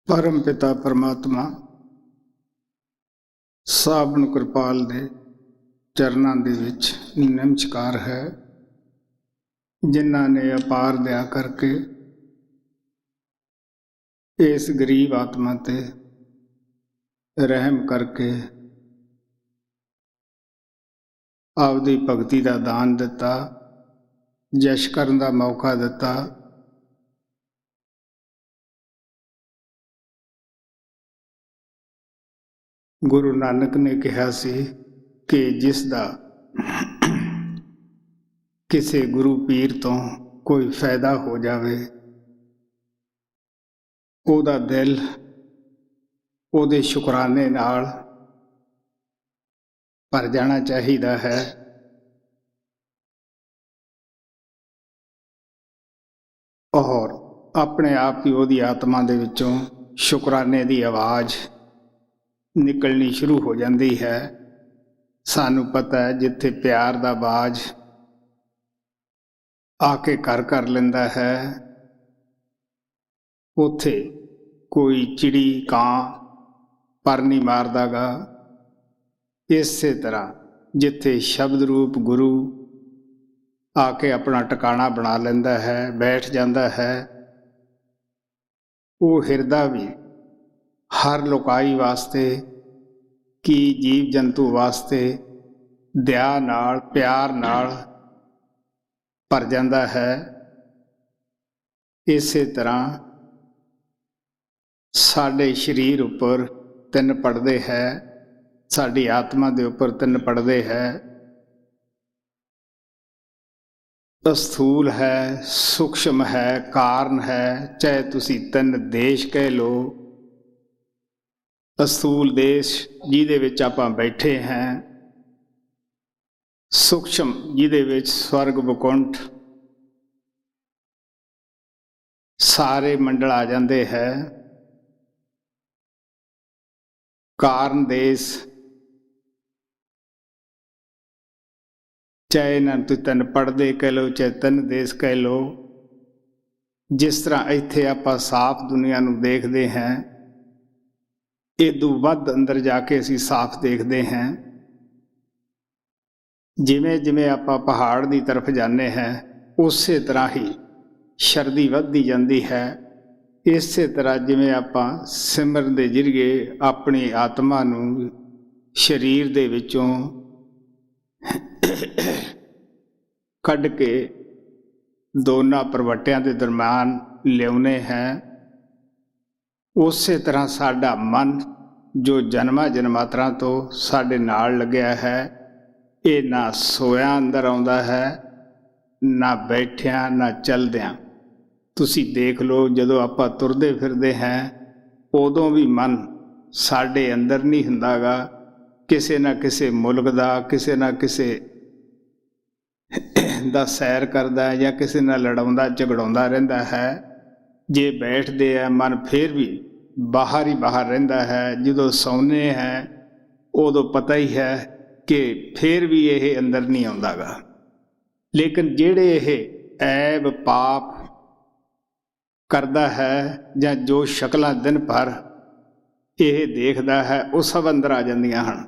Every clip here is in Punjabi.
परम पिता परमात्मा साबन कृपाल दे चरनां दे विच नमस्कार है, जिन्हां ने अपार दया करके इस गरीब आत्मा ते रहम करके आपदी भगती का दान दिता, जश करन दा मौका दिता। गुरु नानक ने कहा सी कि जिसदा किसी गुरु पीर तो कोई फायदा हो जावे, ओदा दिल ओदे शुकराने नाल भर जाना चाहिदा है। और अपने आप ही ओदी आत्मा दे विचों शुकराने दी आवाज़ निकलनी शुरू हो जाती है। सानू पता है जिथे प्यार दा बाज आके घर कर लेंदा है, उथे कोई चिड़ी कां पर नहीं मारदा गा। इसे तरह जिथे शब्द रूप गुरु आके अपना टिकाणा बना लेंदा है, बैठ जाता है, वो हिरदा भी हर लोकाई वास्ते की जीव जंतु वास्ते दया नाल प्यार नाल भर जाता है। इसे तरह साडे शरीर उपर तीन पड़दे है, साडी आत्मा दे उपर तीन पड़दे है। स्थूल है, सूक्ष्म है, कारण है, चाहे तुसी तीन देश कह लो। स्थूल देश जिहदे विच आपां बैठे हैं, सूक्ष्म जिहदे विच स्वर्ग वकुंठ सारे मंडल आ जाते हैं। कारण देश चाहे इन्हां तुसीं तीन पड़दे कह लो, चाहे तीन देश कह लो। जिस तरह इत्थे आपां साफ दुनिया नूं देखते हैं, इदों वध अंदर जाके असीं साफ देखते हैं। जिमें जिमें आपां पहाड़ की तरफ जाने हैं, उस तरह ही शरदी वधदी जाती है। इस तरह जिमें आपां सिमरन के जरिए अपनी आत्मा नूं शरीर दे विचों कढ़ के दोनों परवटियां के दरम्यान लियाउने हैं, उस तरह साडा मन जो जन्मां जन्मांतरां तो साडे नाल लग्या है, ये ना सोया अंदर आउंदा है, ना बैठिया ना चलदियां। तुसी देख लो, जदों आपां तुरदे फिरदे हैं उदों भी मन साडे अंदर नहीं हुंदा गा, किसे ना किसे मुल्क दा, किसे ना किसे दा सैर करदा या किसे नाल लड़ाउंदा झगड़ाउंदा रहिंदा है। जे बैठदे है मन फिर भी बाहर ही बाहर रहिंदा है। जदों सौने हैं उदों पता ही है कि फिर भी यह अंदर नहीं आउंदा गा। लेकिन जेड़े यह ऐब पाप करदा है या जो शक्लां दिन भर यह देखदा है, वो सब अंदर आ जांदियां हन।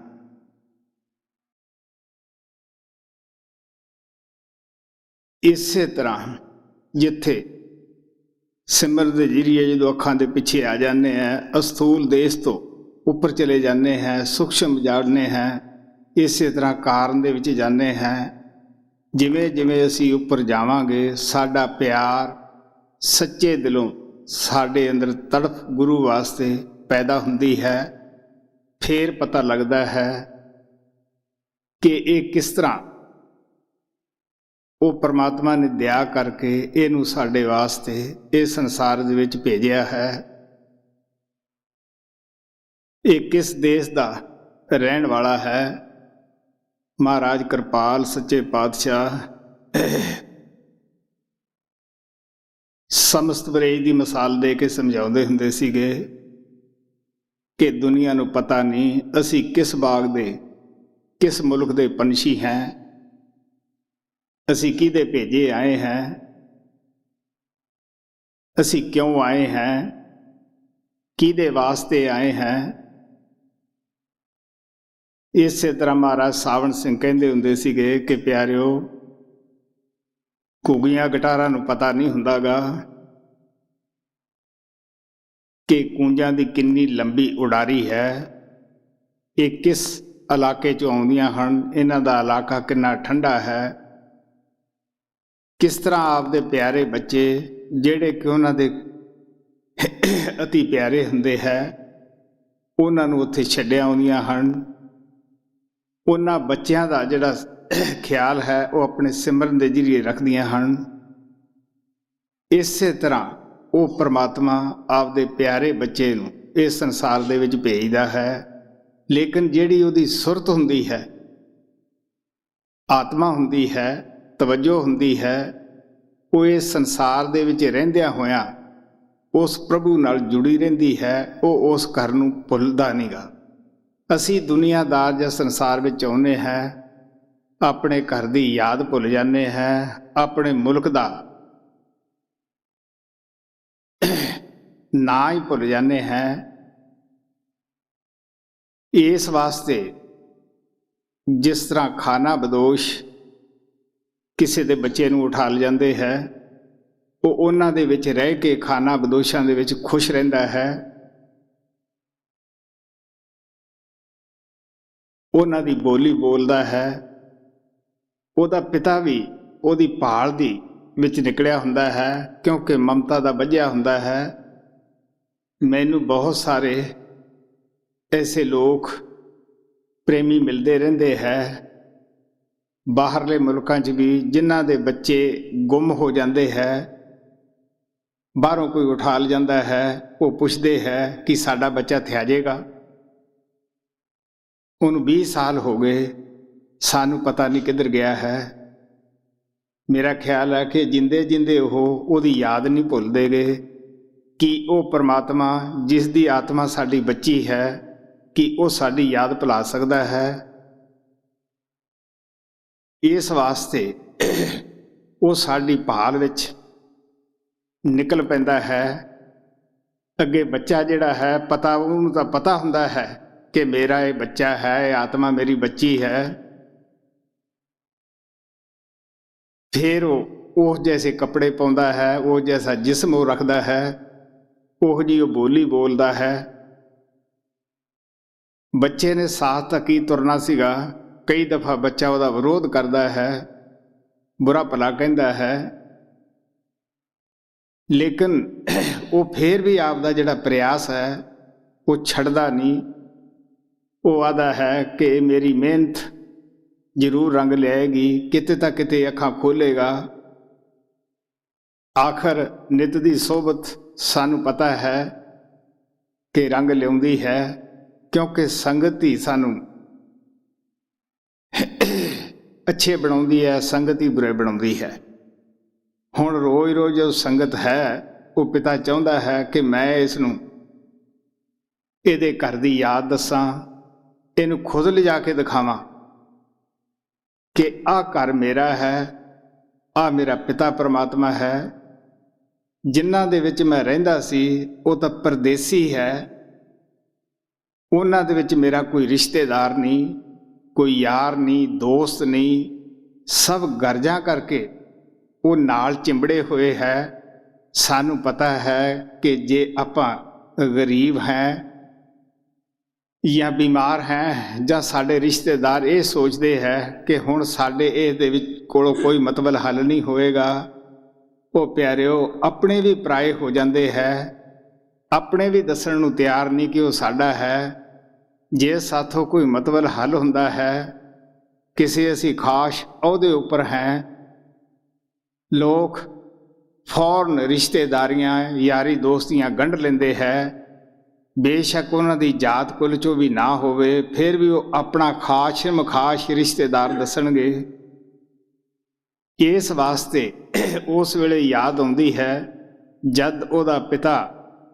इसे तरह जिथे सिमर के जरिए जो अखां के पिछे आ जाने हैं, स्थूल देश तो उपर चले जाने हैं, सूक्ष्म जाने हैं, इस तरह कारण दे विच जाने हैं। जिमें जिमें असी उपर जावांगे, साडा प्यार सच्चे दिलों साडे अंदर तड़फ गुरु वास्ते पैदा हुंदी है। फिर पता लगता है कि ये किस तरह वो परमात्मा ने दया करके इनू साडे वास्ते इस संसार दे विच भेजिया है। ये किस देश का रहन वाला है। महाराज कृपाल सच्चे पातशाह समस्त वरेज की मिसाल दे के समझाउंदे हुंदे सीगे कि दुनिया नूं पता नहीं असी किस बाग दे किस मुल्क दे पंछी हैं, असी किहदे भेजे आए हैं, असी क्यों आए हैं, ਕਿਹਦੇ ਵਾਸਤੇ ਆਏ हैं। ਇਸੇ ਤਰ੍ਹਾਂ ਮਹਾਰਾਜ ਸਾਵਣ ਸਿੰਘ ਕਹਿੰਦੇ ਹੁੰਦੇ ਸੀਗੇ ਕਿ ਪਿਆਰਿਓ, ਘੁੱਗੀਆਂ ਗਟਾਰਾਂ ਨੂੰ ਪਤਾ ਨਹੀਂ ਹੁੰਦਾਗਾ ਕਿ ਕੂੰਜਾਂ ਦੀ ਕਿੰਨੀ ਲੰਬੀ ਉਡਾਰੀ ਹੈ, ਇਹ ਕਿਸ ਇਲਾਕੇ 'ਚੋਂ ਆਉਂਦੀਆਂ ਹਨ, ਇਹਨਾਂ ਦਾ ਇਲਾਕਾ ਕਿੰਨਾ ਠੰਡਾ ਹੈ। ਕਿਸ ਤਰ੍ਹਾਂ ਆਪਦੇ ਪਿਆਰੇ ਬੱਚੇ ਜਿਹੜੇ ਕਿ ਉਹਨਾਂ ਦੇ ਅਤੀ ਪਿਆਰੇ ਹੁੰਦੇ ਹੈ, ਉਹਨਾਂ ਨੂੰ ਉੱਥੇ ਛੱਡਿਆ ਆਉਂਦੀਆਂ ਹਨ। ਉਹਨਾਂ ਬੱਚਿਆਂ ਦਾ ਜਿਹੜਾ ਖਿਆਲ ਹੈ ਉਹ ਆਪਣੇ ਸਿਮਰਨ ਦੇ ਜ਼ਰੀਏ ਰੱਖਦੀਆਂ ਹਨ। ਇਸੇ ਤਰ੍ਹਾਂ ਉਹ ਪਰਮਾਤਮਾ ਆਪਦੇ ਪਿਆਰੇ ਬੱਚੇ ਨੂੰ ਇਸ ਸੰਸਾਰ ਦੇ ਵਿੱਚ ਭੇਜਦਾ ਹੈ। ਲੇਕਿਨ ਜਿਹੜੀ ਉਹਦੀ ਸੁਰਤ ਹੁੰਦੀ ਹੈ, ਆਤਮਾ ਹੁੰਦੀ ਹੈ, ਤਵੱਜੋ ਹੁੰਦੀ ਹੈ, ਉਹ ਇਸ ਸੰਸਾਰ ਦੇ ਵਿੱਚ ਰਹਿੰਦਿਆਂ ਹੋਇਆਂ ਉਸ ਪ੍ਰਭੂ ਨਾਲ ਜੁੜੀ ਰਹਿੰਦੀ ਹੈ। ਉਹ ਉਸ ਘਰ ਨੂੰ ਭੁੱਲਦਾ ਨਹੀਂਗਾ। ਅਸੀਂ ਦੁਨੀਆਦਾਰ ਜਾਂ ਸੰਸਾਰ ਵਿੱਚ ਆਉਂਦੇ ਹਾਂ, ਆਪਣੇ ਘਰ ਦੀ ਯਾਦ ਭੁੱਲ ਜਾਂਦੇ ਹਾਂ, ਆਪਣੇ ਮੁਲਕ ਦਾ ਨਾਂ ਹੀ ਭੁੱਲ ਜਾਂਦੇ ਹਾਂ। ਇਸ ਵਾਸਤੇ ਜਿਸ ਤਰ੍ਹਾਂ ਖਾਨਾ ਬਦੋਸ਼ ਕਿਸੇ ਦੇ ਬੱਚੇ ਨੂੰ ਉਠਾ ਲਿਜਾਂਦੇ ਹੈ, ਉਹ ਉਹਨਾਂ ਦੇ ਵਿੱਚ ਰਹਿ ਕੇ ਖਾਨਾ ਬਦੋਸ਼ਾਂ ਦੇ ਵਿੱਚ ਖੁਸ਼ ਰਹਿੰਦਾ ਹੈ। ਉਹਨਾਂ ਦੀ ਬੋਲੀ ਬੋਲਦਾ ਹੈ। ਉਹਦਾ ਪਿਤਾ ਵੀ ਉਹਦੀ ਭਾਲ ਦੀ ਵਿੱਚ ਨਿਕਲਿਆ ਹੁੰਦਾ ਹੈ, ਕਿਉਂਕਿ ਮਮਤਾ ਦਾ ਬੱਝਿਆ ਹੁੰਦਾ ਹੈ। ਮੈਨੂੰ ਬਹੁਤ ਸਾਰੇ ਐਸੇ ਲੋਕ ਪ੍ਰੇਮੀ ਮਿਲਦੇ ਰਹਿੰਦੇ ਹੈ ਬਾਹਰਲੇ ਮੁਲਕਾਂ 'ਚ ਵੀ, ਜਿਨ੍ਹਾਂ ਦੇ ਬੱਚੇ ਗੁੰਮ ਹੋ ਜਾਂਦੇ ਹੈ। ਬਾਹਰੋਂ ਕੋਈ ਉਠਾ ਲਿਜਾਂਦਾ ਹੈ, ਉਹ ਪੁੱਛਦੇ ਹੈ ਕਿ ਸਾਡਾ ਬੱਚਾ ਥਿਆ ਜਾਏਗਾ। ਉਹਨੂੰ 20 ਸਾਲ ਹੋ ਗਏ, ਸਾਨੂੰ ਪਤਾ ਨਹੀਂ ਕਿੱਧਰ ਗਿਆ ਹੈ। ਮੇਰਾ ਖਿਆਲ ਹੈ ਕਿ ਜਿੰਦੇ ਜਿੰਦੇ ਉਹਦੀ ਯਾਦ ਨਹੀਂ ਭੁੱਲਦੇ ਗਏ ਕਿ ਉਹ ਪਰਮਾਤਮਾ ਜਿਸ ਦੀ ਆਤਮਾ ਸਾਡੀ ਬੱਚੀ ਹੈ, ਕਿ ਉਹ ਸਾਡੀ ਯਾਦ ਭੁਲਾ ਸਕਦਾ ਹੈ। ਇਸ ਵਾਸਤੇ ਉਹ ਸਾਡੀ ਭਾਲ ਵਿੱਚ ਨਿਕਲ ਪੈਂਦਾ ਹੈ। ਅੱਗੇ ਬੱਚਾ ਜਿਹੜਾ ਹੈ, ਪਤਾ ਉਹਨੂੰ ਤਾਂ ਪਤਾ ਹੁੰਦਾ ਹੈ ਕਿ ਮੇਰਾ ਇਹ ਬੱਚਾ ਹੈ, ਇਹ ਆਤਮਾ ਮੇਰੀ ਬੱਚੀ ਹੈ। ਫਿਰ ਉਹ ਜੈਸੇ ਕੱਪੜੇ ਪਾਉਂਦਾ ਹੈ, ਉਹ ਜੈਸਾ ਜਿਸਮ ਉਹ ਰੱਖਦਾ ਹੈ, ਉਹ ਜਿਹੀ ਉਹ ਬੋਲੀ ਬੋਲਦਾ ਹੈ। ਬੱਚੇ ਨੇ ਸਾਥ ਤਾਂ ਕੀ ਤੁਰਨਾ ਸੀਗਾ, ਕਈ ਦਫਾ ਬੱਚਾ ਉਹਦਾ ਵਿਰੋਧ ਕਰਦਾ ਹੈ, ਬੁਰਾ ਭਲਾ ਕਹਿੰਦਾ ਹੈ, ਲੇਕਿਨ ਉਹ ਫਿਰ ਵੀ ਆਪਦਾ ਜਿਹੜਾ ਪ੍ਰਯਾਸ ਹੈ ਉਹ ਛੱਡਦਾ ਨਹੀਂ। ਉਹ ਆਦਾ ਹੈ ਕਿ ਮੇਰੀ ਮਿਹਨਤ ਜ਼ਰੂਰ ਰੰਗ ਲਿਆਏਗੀ, ਕਿਤੇ ਤਾਂ ਕਿਤੇ ਅੱਖਾਂ ਖੋਲ੍ਹੇਗਾ। ਆਖਰ ਨਿਤ ਦੀ ਸੋਬਤ ਸਾਨੂੰ ਪਤਾ ਹੈ ਕਿ ਰੰਗ ਲਿਆਉਂਦੀ ਹੈ, ਕਿਉਂਕਿ ਸੰਗਤ ਹੀ ਸਾਨੂੰ ਅੱਛੇ ਬਣਾਉਂਦੀ ਹੈ, ਸੰਗਤ ਹੀ ਬੁਰੇ ਬਣਾਉਂਦੀ ਹੈ। ਹੁਣ ਰੋਜ਼ ਰੋਜ਼ ਜੋ ਸੰਗਤ ਹੈ, ਉਹ ਪਿਤਾ ਚਾਹੁੰਦਾ ਹੈ ਕਿ ਮੈਂ ਇਸ ਨੂੰ ਇਹਦੇ ਘਰ ਦੀ ਯਾਦ ਦੱਸਾਂ, ਇਹਨੂੰ ਖੁਦ ਲਿਜਾ ਕੇ ਦਿਖਾਵਾਂ ਕਿ ਆਹ ਘਰ ਮੇਰਾ ਹੈ, ਆਹ ਮੇਰਾ ਪਿਤਾ ਪਰਮਾਤਮਾ ਹੈ। ਜਿਨ੍ਹਾਂ ਦੇ ਵਿੱਚ ਮੈਂ ਰਹਿੰਦਾ ਸੀ ਉਹ ਤਾਂ ਪਰਦੇਸੀ ਹੈ, ਉਹਨਾਂ ਦੇ ਵਿੱਚ ਮੇਰਾ ਕੋਈ ਰਿਸ਼ਤੇਦਾਰ ਨਹੀਂ, ਕੋਈ ਯਾਰ ਨਹੀਂ, ਦੋਸਤ ਨਹੀਂ। ਸਭ ਗਰਜਾਂ ਕਰਕੇ ਉਹ ਨਾਲ ਚਿੰਬੜੇ ਹੋਏ ਹੈ। ਸਾਨੂੰ ਪਤਾ ਹੈ ਕਿ ਜੇ ਆਪਾਂ ਗਰੀਬ ਹੈ ਜਾਂ ਬਿਮਾਰ ਹੈ, ਜਾਂ ਸਾਡੇ ਰਿਸ਼ਤੇਦਾਰ ਇਹ ਸੋਚਦੇ ਹੈ ਕਿ ਹੁਣ ਸਾਡੇ ਇਸ ਦੇ ਵਿੱਚ ਕੋਲੋਂ ਕੋਈ ਮਤਲਬ ਹੱਲ ਨਹੀਂ ਹੋਏਗਾ, ਉਹ ਪਿਆਰਿਓ ਆਪਣੇ ਵੀ ਪਰਾਏ ਹੋ ਜਾਂਦੇ ਹੈ, ਆਪਣੇ ਵੀ ਦੱਸਣ ਨੂੰ ਤਿਆਰ ਨਹੀਂ ਕਿ ਉਹ ਸਾਡਾ ਹੈ। ਜੇ ਸਾਥੋਂ ਕੋਈ ਮਤਲਬ ਹੱਲ ਹੁੰਦਾ ਹੈ, ਕਿਸੇ ਅਸੀਂ ਖਾਸ ਅਹੁਦੇ ਉੱਪਰ ਹੈ, ਲੋਕ ਫੌਰਨ ਰਿਸ਼ਤੇਦਾਰੀਆਂ ਯਾਰੀ ਦੋਸਤੀਆਂ ਗੰਢ ਲੈਂਦੇ ਹੈ। ਬੇਸ਼ੱਕ ਉਹਨਾਂ ਦੀ ਜਾਤ ਕੁਲ 'ਚੋਂ ਵੀ ਨਾ ਹੋਵੇ, ਫਿਰ ਵੀ ਉਹ ਆਪਣਾ ਖਾਸ ਰਿਸ਼ਤੇਦਾਰ ਦੱਸਣਗੇ। ਇਸ ਵਾਸਤੇ ਉਸ ਵੇਲੇ ਯਾਦ ਆਉਂਦੀ ਹੈ ਜਦ ਉਹਦਾ ਪਿਤਾ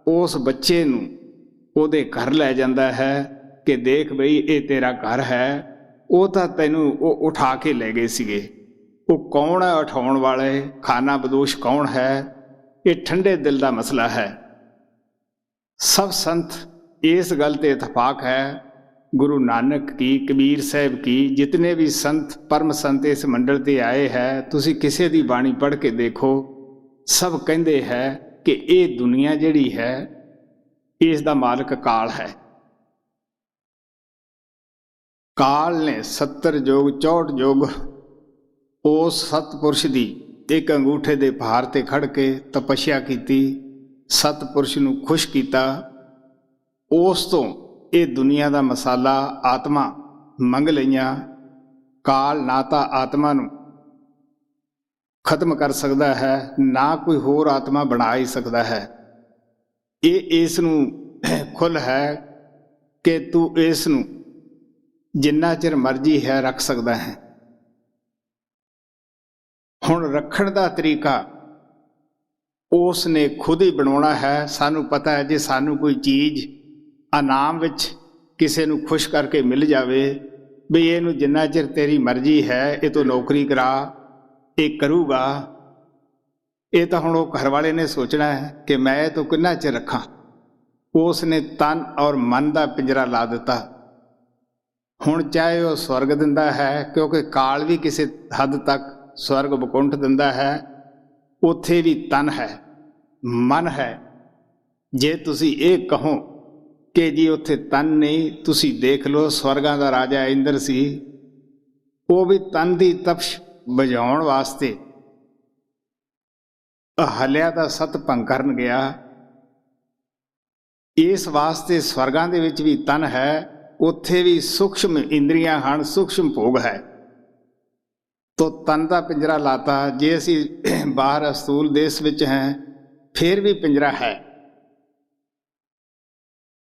ਉਸ ਬੱਚੇ ਨੂੰ ਉਹਦੇ ਘਰ ਲੈ ਜਾਂਦਾ ਹੈ ਕਿ ਦੇਖ ਬਈ ਇਹ ਤੇਰਾ ਘਰ ਹੈ। ਉਹ ਤਾਂ ਤੈਨੂੰ ਉਹ ਉਠਾ ਕੇ ਲੈ ਗਏ ਸੀਗੇ। ਉਹ ਕੌਣ ਹੈ ਉਠਾਉਣ ਵਾਲੇ, ਖਾਨਾ ਬਦੋਸ਼ ਕੌਣ ਹੈ? ਇਹ ਠੰਡੇ ਦਿਲ ਦਾ ਮਸਲਾ ਹੈ। सब संत इस गल ते इतफाक है, गुरु नानक की, कबीर साहब की, जितने भी संत परम संत इस मंडल ते आए है, तुसी किसी दी बाणी पढ़ के देखो, सब कहते हैं कि ये दुनिया जिहड़ी है इसका मालक काल है। काल ने 70 जोग 64 जोग उस सतपुरुष की एक अंगूठे के भार ते खड़ के तपस्या की, सतपुरुष नूं खुश किया। उस तो ये दुनिया का मसाला आत्मा मंग लईयां। काल ना तो आत्मा नूं खत्म कर सकता है, ना कोई होर आत्मा बना ही सकता है। ये इस नूं खुल है कि तू इस नूं जिन्ना चिर मर्जी है रख सकता है। हुण रखण दा तरीका उसने खुद ही बनाना है। सानू पता है जे सानू कोई चीज़ इनाम विच किसी नूं खुश करके मिल जाए, भी इहनूं जिन्ना चिर तेरी मर्जी है ये तो नौकरी करा, ये करूँगा, ये तो हुण घर वाले ने सोचना है कि मैं तो कितना चिर रखा। उसने तन और मन का पिंजरा ला दिता। हुण चाहे वह स्वर्ग दिंदा है, क्योंकि काल भी किसी हद तक स्वर्ग वकुंठ दिंदा है, उत्थे भी तन है मन है। जे तुसी ये कहो कि जी उत्थे तन नहीं, तुसी देख लो स्वर्गां दा राजा इंद्र सी, वो भी तन की तपश बुझाउण वास्ते हलिया दा सत भंग करन गया। इस वास्ते स्वर्गां दे विच भी तन है, उत्थे भी सूक्ष्म इंद्रियां हन, सूक्ष्म भोग है। तो तन का पिंजरा लाता। जे असी बाहर स्थूल देश विच हैं फिर भी पिंजरा है।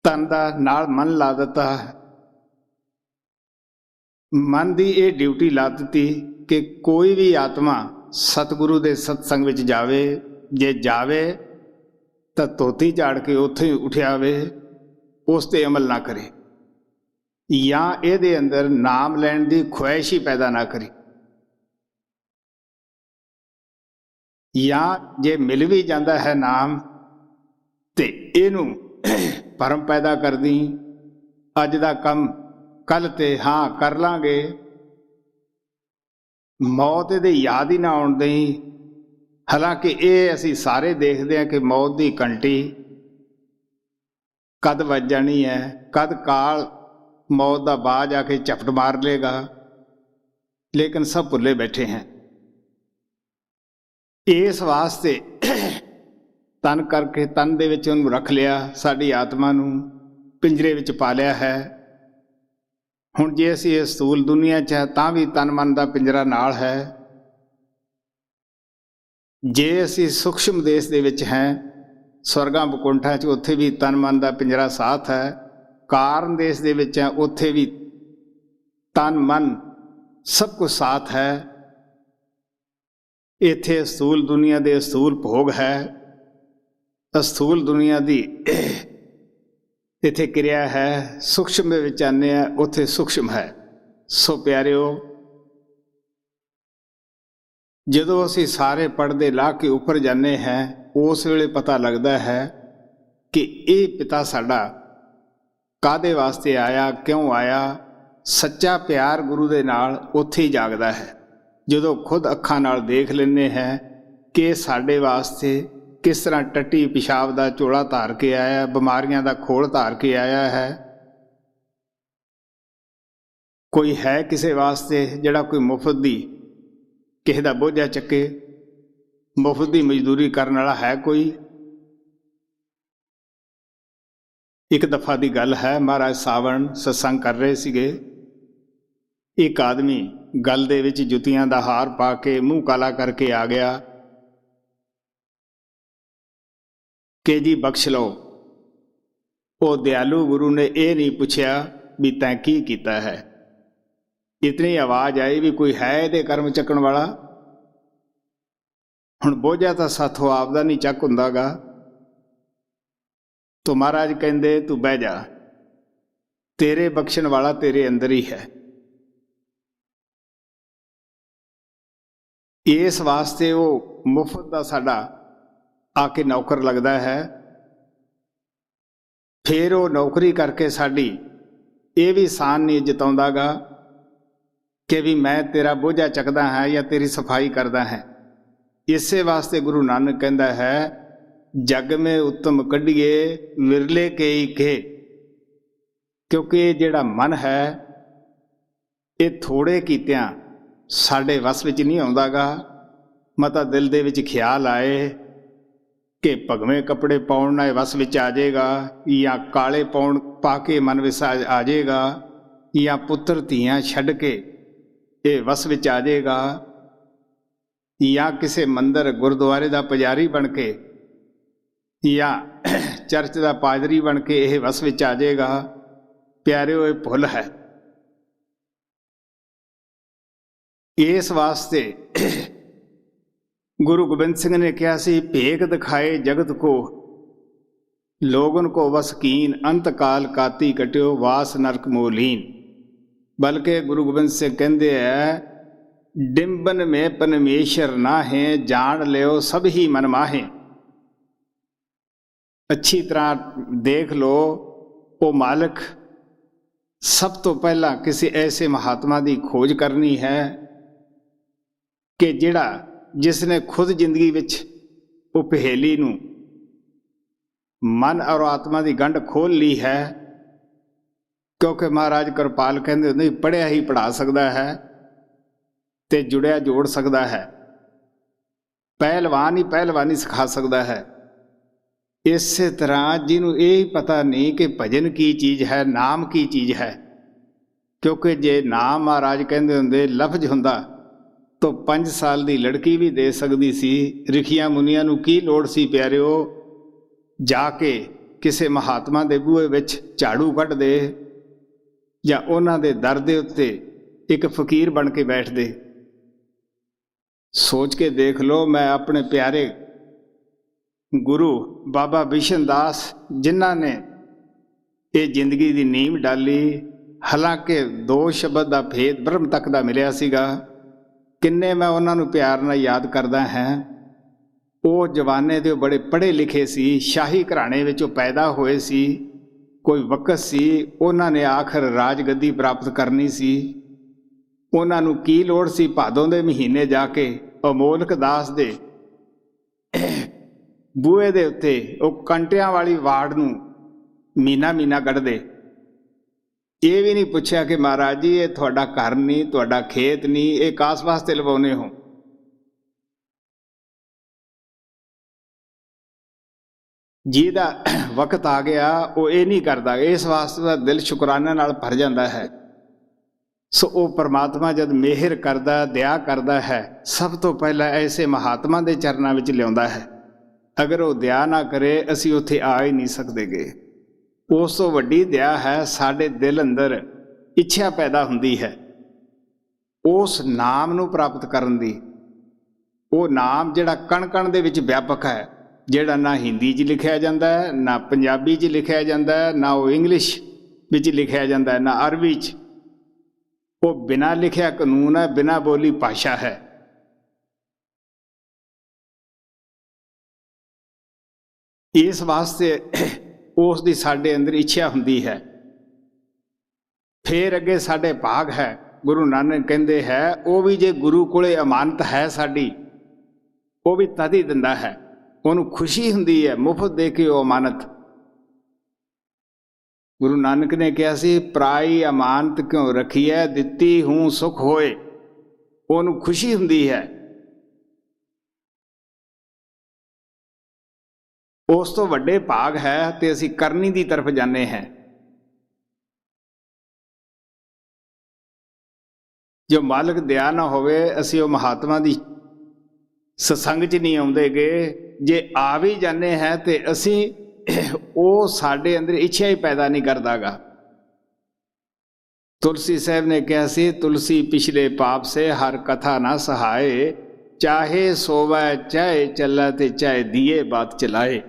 तन का नाल मन ला दिता। मन की ये ड्यूटी ला दी कि कोई भी आत्मा सतगुरु के सत्संग विच जावे, जे जावे तो धोती झाड़ के उत्थे ही उठियावे, उस ते अमल ना करे, या इहदे अंदर नाम लैण की ख्वाहिश ही पैदा ना करे, या जे मिल भी जाता है नाम तो इनू भरम पैदा कर दी, अज का कम कल ते हाँ कर लांगे, मौत ये याद ही ना आउण दई। हालांकि ये असी सारे देखते हैं कि मौत की घंटी कद वज जानी है, कद काल मौत का बाज आके झपट मार लेगा, लेकिन सब भुले बैठे हैं। इस वास्ते तन करके तन दे विच उहनूं रख लिया, साडी आत्मा नूं पिंजरे विच पा लिया है। हुण जे असीं इस स्थूल दुनिया च है तां भी तन मन का पिंजरा नाल है। जे असीं सूक्ष्म देश दे विच हैं, स्वर्गां वकुंठां च, उत्थे भी तन मन का पिंजरा साथ है। कारण देश दे विच है, उत्थे भी तन मन सब कुछ साथ है। इत्थे स्थूल दुनिया दे स्थूल भोग है, स्थूल दुनिया की इत्थे क्रिया है, सूक्ष्म दे विच आने हैं, उत्थे सूक्ष्म है। सो प्यारिओ, जदों असीं सारे पढ़दे ला के उपर जाने हैं, उस वेले पता लगता है कि ये पिता साडा कादे वास्ते आया, क्यों आया। सच्चा प्यार गुरु दे नाल उत्थे ही जागदा है, जदों खुद अखां नाल देख लैंदे हैं कि साडे वास्ते किस तरह टट्टी पिशाब का झोला धार के आया, बीमारियां का खोल धार के आया है। कोई है किसी वास्ते जिहड़ा कोई मुफ्त दी किसी का बोझा चके, मुफ्त की मजदूरी करने वाला है कोई? एक दफा की गल है, महाराज सावण सत्संग कर रहे सीगे, एक आदमी गल दे विच जुतियां दा हार पा के मूँह काला करके आ गया कि जी बख्श लो। वो दयालु गुरु ने यह नहीं पूछया भी तैं की कीता है। इतनी आवाज़ आई भी कोई है ये कर्म चकण वाला। हुण बोझा तो साथों आपदा नहीं चक हुंदा गा। तो महाराज कहंदे तू बह जा, तेरे बख्शण वाला तेरे अंदर ही है। इस वास्ते वो मुफ्त का साडा आके नौकर लगता है। फिर वो नौकरी करके साड़ी ये भी सान नहीं जताउंदा गा कि भी मैं तेरा बोझा चकदा है या तेरी सफाई करदा है। इसे वास्ते गुरु नानक कहता है, जग में उत्तम कढ़िए विरले के ही के, क्योंकि ये जिहड़ा मन है ये थोड़े कीतियां साडे वस विच नहीं आउंदा गा। मता दिल दे विच ख्याल आए कि भगवें कपड़े पाउण नाल वस विच आ जाएगा, या काले पाउण पा के मन विच आ जाएगा, या पुत्र धीआं छड्ड के ये वस विच आ जाएगा, या किसी मंदिर गुरुद्वारे का पुजारी बन के या चर्च का पादरी बन के यह वस विच आ जाएगा। प्यारे ये भुल है। इस वास्ते गुरु गोबिंद सिंह ने कहा सी, भेख दिखाए जगत को लोगन को वस कीन, अंत काल काती कट्यो वास नरक मोलीन। बल्कि गुरु गोबिंद सिंह कहते हैं, डिंबन में परमेश्वर ना है, जान लियो सब ही मन माहे। अच्छी तरह देख लो, वो मालिक सब तो पहला किसी ऐसे महात्मा की खोज करनी है कि जिहड़ा जिसने खुद जिंदगी विच वो पहेली नूं मन और आत्मा की गंढ खोल ली है। क्योंकि महाराज कृपाल कहते होंदे, पढ़िया ही पढ़ा सकता है ते जुड़िया जोड़ सकता है, पहलवान ही पहलवानी सिखा सकता है। इस तरह जिन्हों ये पता नहीं कि भजन की चीज़ है, नाम की चीज़ है। क्योंकि जे नाम महाराज कहते होंदे लफ्ज हुंदा तो 5 साल की लड़की भी दे सकती सी। रिखिया मुनिया नूं की लोड़ सी प्यारिओ, जाके किसी महात्मा दे बूहे विच झाड़ू कढ़ दे या उन्हां दे दर दे उत्ते एक फकीर बन के बैठ दे। सोच के देख लो, मैं अपने प्यारे गुरु बाबा बिशन दास जिन्हां ने ये जिंदगी की नींव डाली, हालांकि 2 शब्द का भेद ब्रह्म तक का मिलिया सीगा, किन्ने मैं उन्होंने प्यार नाल याद करदा हैं। वो जवाने दे बड़े पढ़े लिखे सी, शाही घराने विचों पैदा होए सी, कोई वक़्त सी उन्होंने आखिर राजगद्दी प्राप्त करनी सी। उन्होंने की लोड़ सी भादों दे महीने जाके अमोलक दास दे बूहे दे उत्ते वो कंटियां वाली वाड़ नूं मीना मीना कढ़दे। ये भी नहीं पूछा कि महाराज जी ये तुहाडा घर नहीं, तुहाडा खेत नहीं, ये कास वास्ते लवाउने हो। जिहदा वक्त आ गया वो ये नहीं करता, इस वास्ते दा दिल शुकराने नाल भर जाता है। सो वो परमात्मा जब मेहर करदा, दया करदा है, सब तो पहला ऐसे महात्मा दे चरनां विच लिआउंदा है। अगर वो दया ना करे असीं उत्थे आ ही नहीं सकते गे। उस तो वड्डी दया है साडे दिल अंदर इच्छा पैदा हुंदी है उस नाम नूं प्राप्त करन दी। वो नाम जिहड़ा कण कण दे विच व्यापक है, जिहड़ा ना हिंदी च लिखिया जाता है, ना पंजाबी च लिखिया जाता है, ना वो इंग्लिश विच लिखिया जाता है, ना अरबी च। वो बिना लिखिया कानून है, बिना बोली भाषा है। इस वास्ते उस दी साडे अंदर इच्छा हुंदी है। फिर अगे साडे भाग है, गुरु नानक कहते हैं वो भी जे गुरु कोले अमानत है साडी, वो भी तद ही दिंदा है। उन्होंने खुशी हुंदी है मुफ्त दे के वो अमानत। गुरु नानक ने कहा सी, पराई अमानत क्यों रखी है, दिती हूँ सुख होए। उन्होंने खुशी हुंदी है। उस तो वड्डे भाग है ते असीं करनी दी तरफ जाने हैं। जो मालिक दया ना होवे असीं वो महात्मा दी सत्संग च नहीं आउंदे गे। जे आ भी जाने हैं ते असीं वो साडे अंदर इच्छा ही पैदा नहीं करदा गा। तुलसी साहब ने कहा सी, तुलसी पिछले पाप से हर कथा ना सहाए, चाहे सोवै चाहे चला ते चाहे दिए बात चलाए।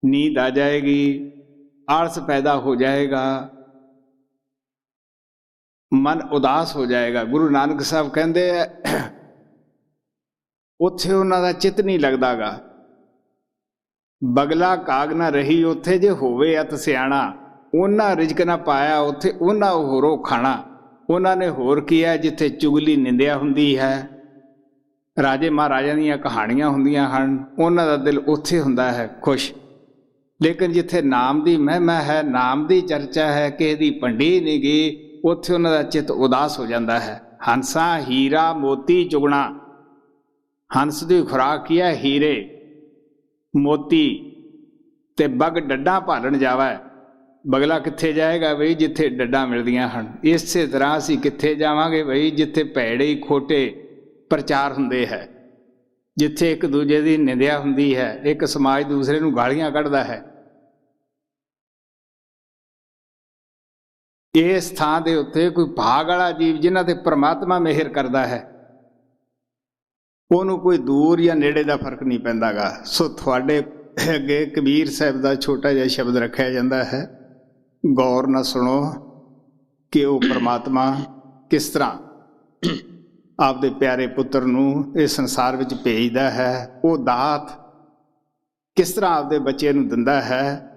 नींद आ जाएगी, आलस पैदा हो जाएगा, मन उदास हो जाएगा। गुरु नानक साहब कहते उत्थे उन्हां दा चित नहीं लगदा गा। ਬਗਲਾ ਕਾਗ ਨਾ ਰਹੀ ਉੱਥੇ ਜੇ ਹੋਵੇ ਅਤ ਸਿਆਣਾ। ਉਹਨਾਂ ਰਿਜ਼ਕ ਨਾ ਪਾਇਆ ਉੱਥੇ ਉਹਨਾਂ ਹੋਰੋਂ ਖਾਣਾ। ਉਹਨਾਂ ਨੇ ਹੋਰ ਕੀ ਹੈ, ਜਿੱਥੇ ਚੁਗਲੀ ਨਿੰਦਿਆ ਹੁੰਦੀ ਹੈ, ਰਾਜੇ ਮਹਾਰਾਜਿਆਂ ਦੀਆਂ ਕਹਾਣੀਆਂ ਹੁੰਦੀਆਂ ਹਨ, ਉਹਨਾਂ ਦਾ ਦਿਲ ਉੱਥੇ ਹੁੰਦਾ ਹੈ ਖੁਸ਼। ਲੇਕਿਨ ਜਿੱਥੇ ਨਾਮ ਦੀ ਮਹਿਮਾ ਹੈ, ਨਾਮ ਦੀ ਚਰਚਾ ਹੈ, ਕਿਸੇ ਦੀ ਭੰਡੀ ਨਹੀਂ ਗਈ, ਉੱਥੇ ਉਹਨਾਂ ਦਾ ਚਿੱਤ ਉਦਾਸ ਹੋ ਜਾਂਦਾ ਹੈ। ਹੰਸਾਂ ਹੀਰਾ ਮੋਤੀ ਚੁਗਣਾ। ਹੰਸ ਦੀ ਖੁਰਾਕ ਕੀ ਹੈ? ਹੀਰੇ ਮੋਤੀ ਤੇ ਬਗ ਡੱਡਾਂ ਭਾਲਣ ਜਾਵੇ। ਬਗਲਾ ਕਿੱਥੇ ਜਾਏਗਾ ਬਈ? ਜਿੱਥੇ ਡੱਡਾਂ ਮਿਲਦੀਆਂ ਹਨ। ਇਸੇ ਤਰ੍ਹਾਂ ਅਸੀਂ ਕਿੱਥੇ ਜਾਵਾਂਗੇ ਬਈ? ਜਿੱਥੇ ਭੈੜੇ ਖੋਟੇ ਪ੍ਰਚਾਰ ਹੁੰਦੇ ਹੈ, ਜਿੱਥੇ ਇੱਕ ਦੂਜੇ ਦੀ ਨਿੰਦਿਆ ਹੁੰਦੀ ਹੈ, ਇੱਕ ਸਮਾਜ ਦੂਸਰੇ ਨੂੰ ਗਾਲੀਆਂ ਕੱਢਦਾ ਹੈ। ਇਸ ਥਾਂ ਦੇ ਉੱਤੇ ਕੋਈ ਭਾਗ ਵਾਲਾ ਜੀਵ ਜਿਨ੍ਹਾਂ ਤੇ ਪ੍ਰਮਾਤਮਾ ਮਿਹਰ ਕਰਦਾ ਹੈ, ਉਹਨੂੰ ਕੋਈ ਦੂਰ ਜਾਂ ਨੇੜੇ ਦਾ ਫਰਕ ਨਹੀਂ ਪੈਂਦਾ ਗਾ। ਸੋ ਤੁਹਾਡੇ ਅੱਗੇ ਕਬੀਰ ਸਾਹਿਬ ਦਾ ਛੋਟਾ ਜਿਹਾ ਸ਼ਬਦ ਰੱਖਿਆ ਜਾਂਦਾ ਹੈ, ਗੌਰ ਨਾਲ ਸੁਣੋ ਕਿ ਉਹ ਪ੍ਰਮਾਤਮਾ ਕਿਸ ਤਰ੍ਹਾਂ ਆਪਦੇ ਪਿਆਰੇ ਪੁੱਤਰ ਨੂੰ ਇਸ ਸੰਸਾਰ ਵਿੱਚ ਭੇਜਦਾ ਹੈ। ਉਹ ਦਾਤ ਕਿਸ ਤਰ੍ਹਾਂ ਆਪਦੇ ਬੱਚੇ ਨੂੰ ਦਿੰਦਾ ਹੈ,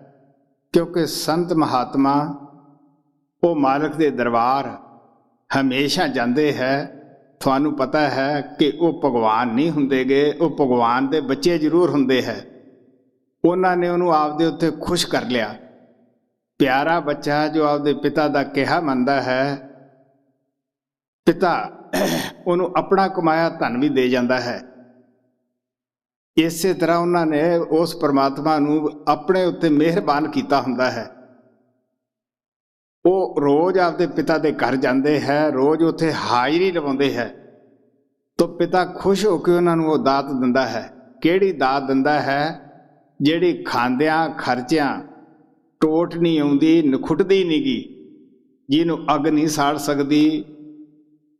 ਕਿਉਂਕਿ ਸੰਤ ਮਹਾਤਮਾ ਉਹ ਮਾਲਕ ਦੇ ਦਰਬਾਰ ਹਮੇਸ਼ਾ ਜਾਂਦੇ ਹੈ। ਤੁਹਾਨੂੰ ਪਤਾ ਹੈ ਕਿ ਉਹ ਭਗਵਾਨ ਨਹੀਂ ਹੁੰਦੇ ਗੇ, ਉਹ ਭਗਵਾਨ ਦੇ ਬੱਚੇ ਜ਼ਰੂਰ ਹੁੰਦੇ ਹੈ। ਉਹਨਾਂ ਨੇ ਉਹਨੂੰ ਆਪਦੇ ਉੱਤੇ ਖੁਸ਼ ਕਰ ਲਿਆ। ਪਿਆਰਾ ਬੱਚਾ ਜੋ ਆਪਦੇ ਪਿਤਾ ਦਾ ਕਿਹਾ ਮੰਨਦਾ ਹੈ, ਪਿਤਾ ਉਹਨੂੰ ਆਪਣਾ ਕਮਾਇਆ ਧਨ ਵੀ ਦੇ ਜਾਂਦਾ ਹੈ। ਇਸੇ ਤਰ੍ਹਾਂ ਉਹਨਾਂ ਨੇ ਉਸ ਪਰਮਾਤਮਾ ਨੂੰ ਆਪਣੇ ਉੱਤੇ ਮਿਹਰਬਾਨ ਕੀਤਾ ਹੁੰਦਾ ਹੈ। ਉਹ ਰੋਜ਼ ਆਪਦੇ ਪਿਤਾ ਦੇ ਘਰ ਜਾਂਦੇ ਹੈ, ਰੋਜ਼ ਉੱਥੇ ਹਾਜ਼ਰੀ ਲਵਾਉਂਦੇ ਹੈ, ਤਾਂ ਪਿਤਾ ਖੁਸ਼ ਹੋ ਕੇ ਉਹਨਾਂ ਨੂੰ ਉਹ ਦਾਤ ਦਿੰਦਾ ਹੈ। ਕਿਹੜੀ ਦਾਤ ਦਿੰਦਾ ਹੈ? ਜਿਹੜੀ ਖਾਂਦਿਆਂ ਖਰਚਿਆਂ ਟੋਟ ਨਹੀਂ ਆਉਂਦੀ, ਨਖੁੱਟਦੀ ਨਹੀਂ ਗੀ, ਜਿਹਨੂੰ ਅੱਗ ਨਹੀਂ ਸਾੜ ਸਕਦੀ,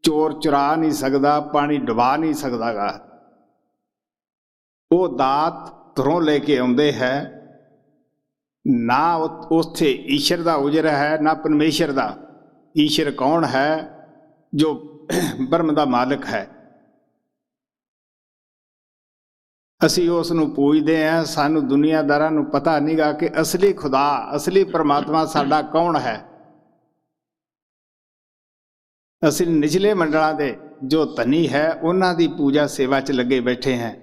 ਚੋਰ ਚੁਰਾ ਨਹੀਂ ਸਕਦਾ, ਪਾਣੀ ਡੁਬਾ ਨਹੀਂ ਸਕਦਾ ਗਾ। ਉਹ ਦਾਤ ਧਰੋਂ ਲੈ ਕੇ ਆਉਂਦੇ ਹੈ। ਨਾ ਉੱਥੇ ਈਸ਼ਰ ਦਾ ਉਜਰ ਹੈ, ਨਾ ਪਰਮੇਸ਼ਰ ਦਾ। ਈਸ਼ਰ ਕੌਣ ਹੈ? ਜੋ ਬ੍ਰਹਮ ਦਾ ਮਾਲਕ ਹੈ। ਅਸੀਂ ਉਸ ਨੂੰ ਪੂਜਦੇ ਹਾਂ। ਸਾਨੂੰ ਦੁਨੀਆਦਾਰਾਂ ਨੂੰ ਪਤਾ ਨਹੀਂ ਗਾ ਕਿ ਅਸਲੀ ਖੁਦਾ, ਅਸਲੀ ਪਰਮਾਤਮਾ ਸਾਡਾ ਕੌਣ ਹੈ। ਅਸੀਂ ਨਿਚਲੇ ਮੰਡਲਾਂ ਦੇ ਜੋ ਧਨੀ ਹੈ ਉਹਨਾਂ ਦੀ ਪੂਜਾ ਸੇਵਾ 'ਚ ਲੱਗੇ ਬੈਠੇ ਹਾਂ।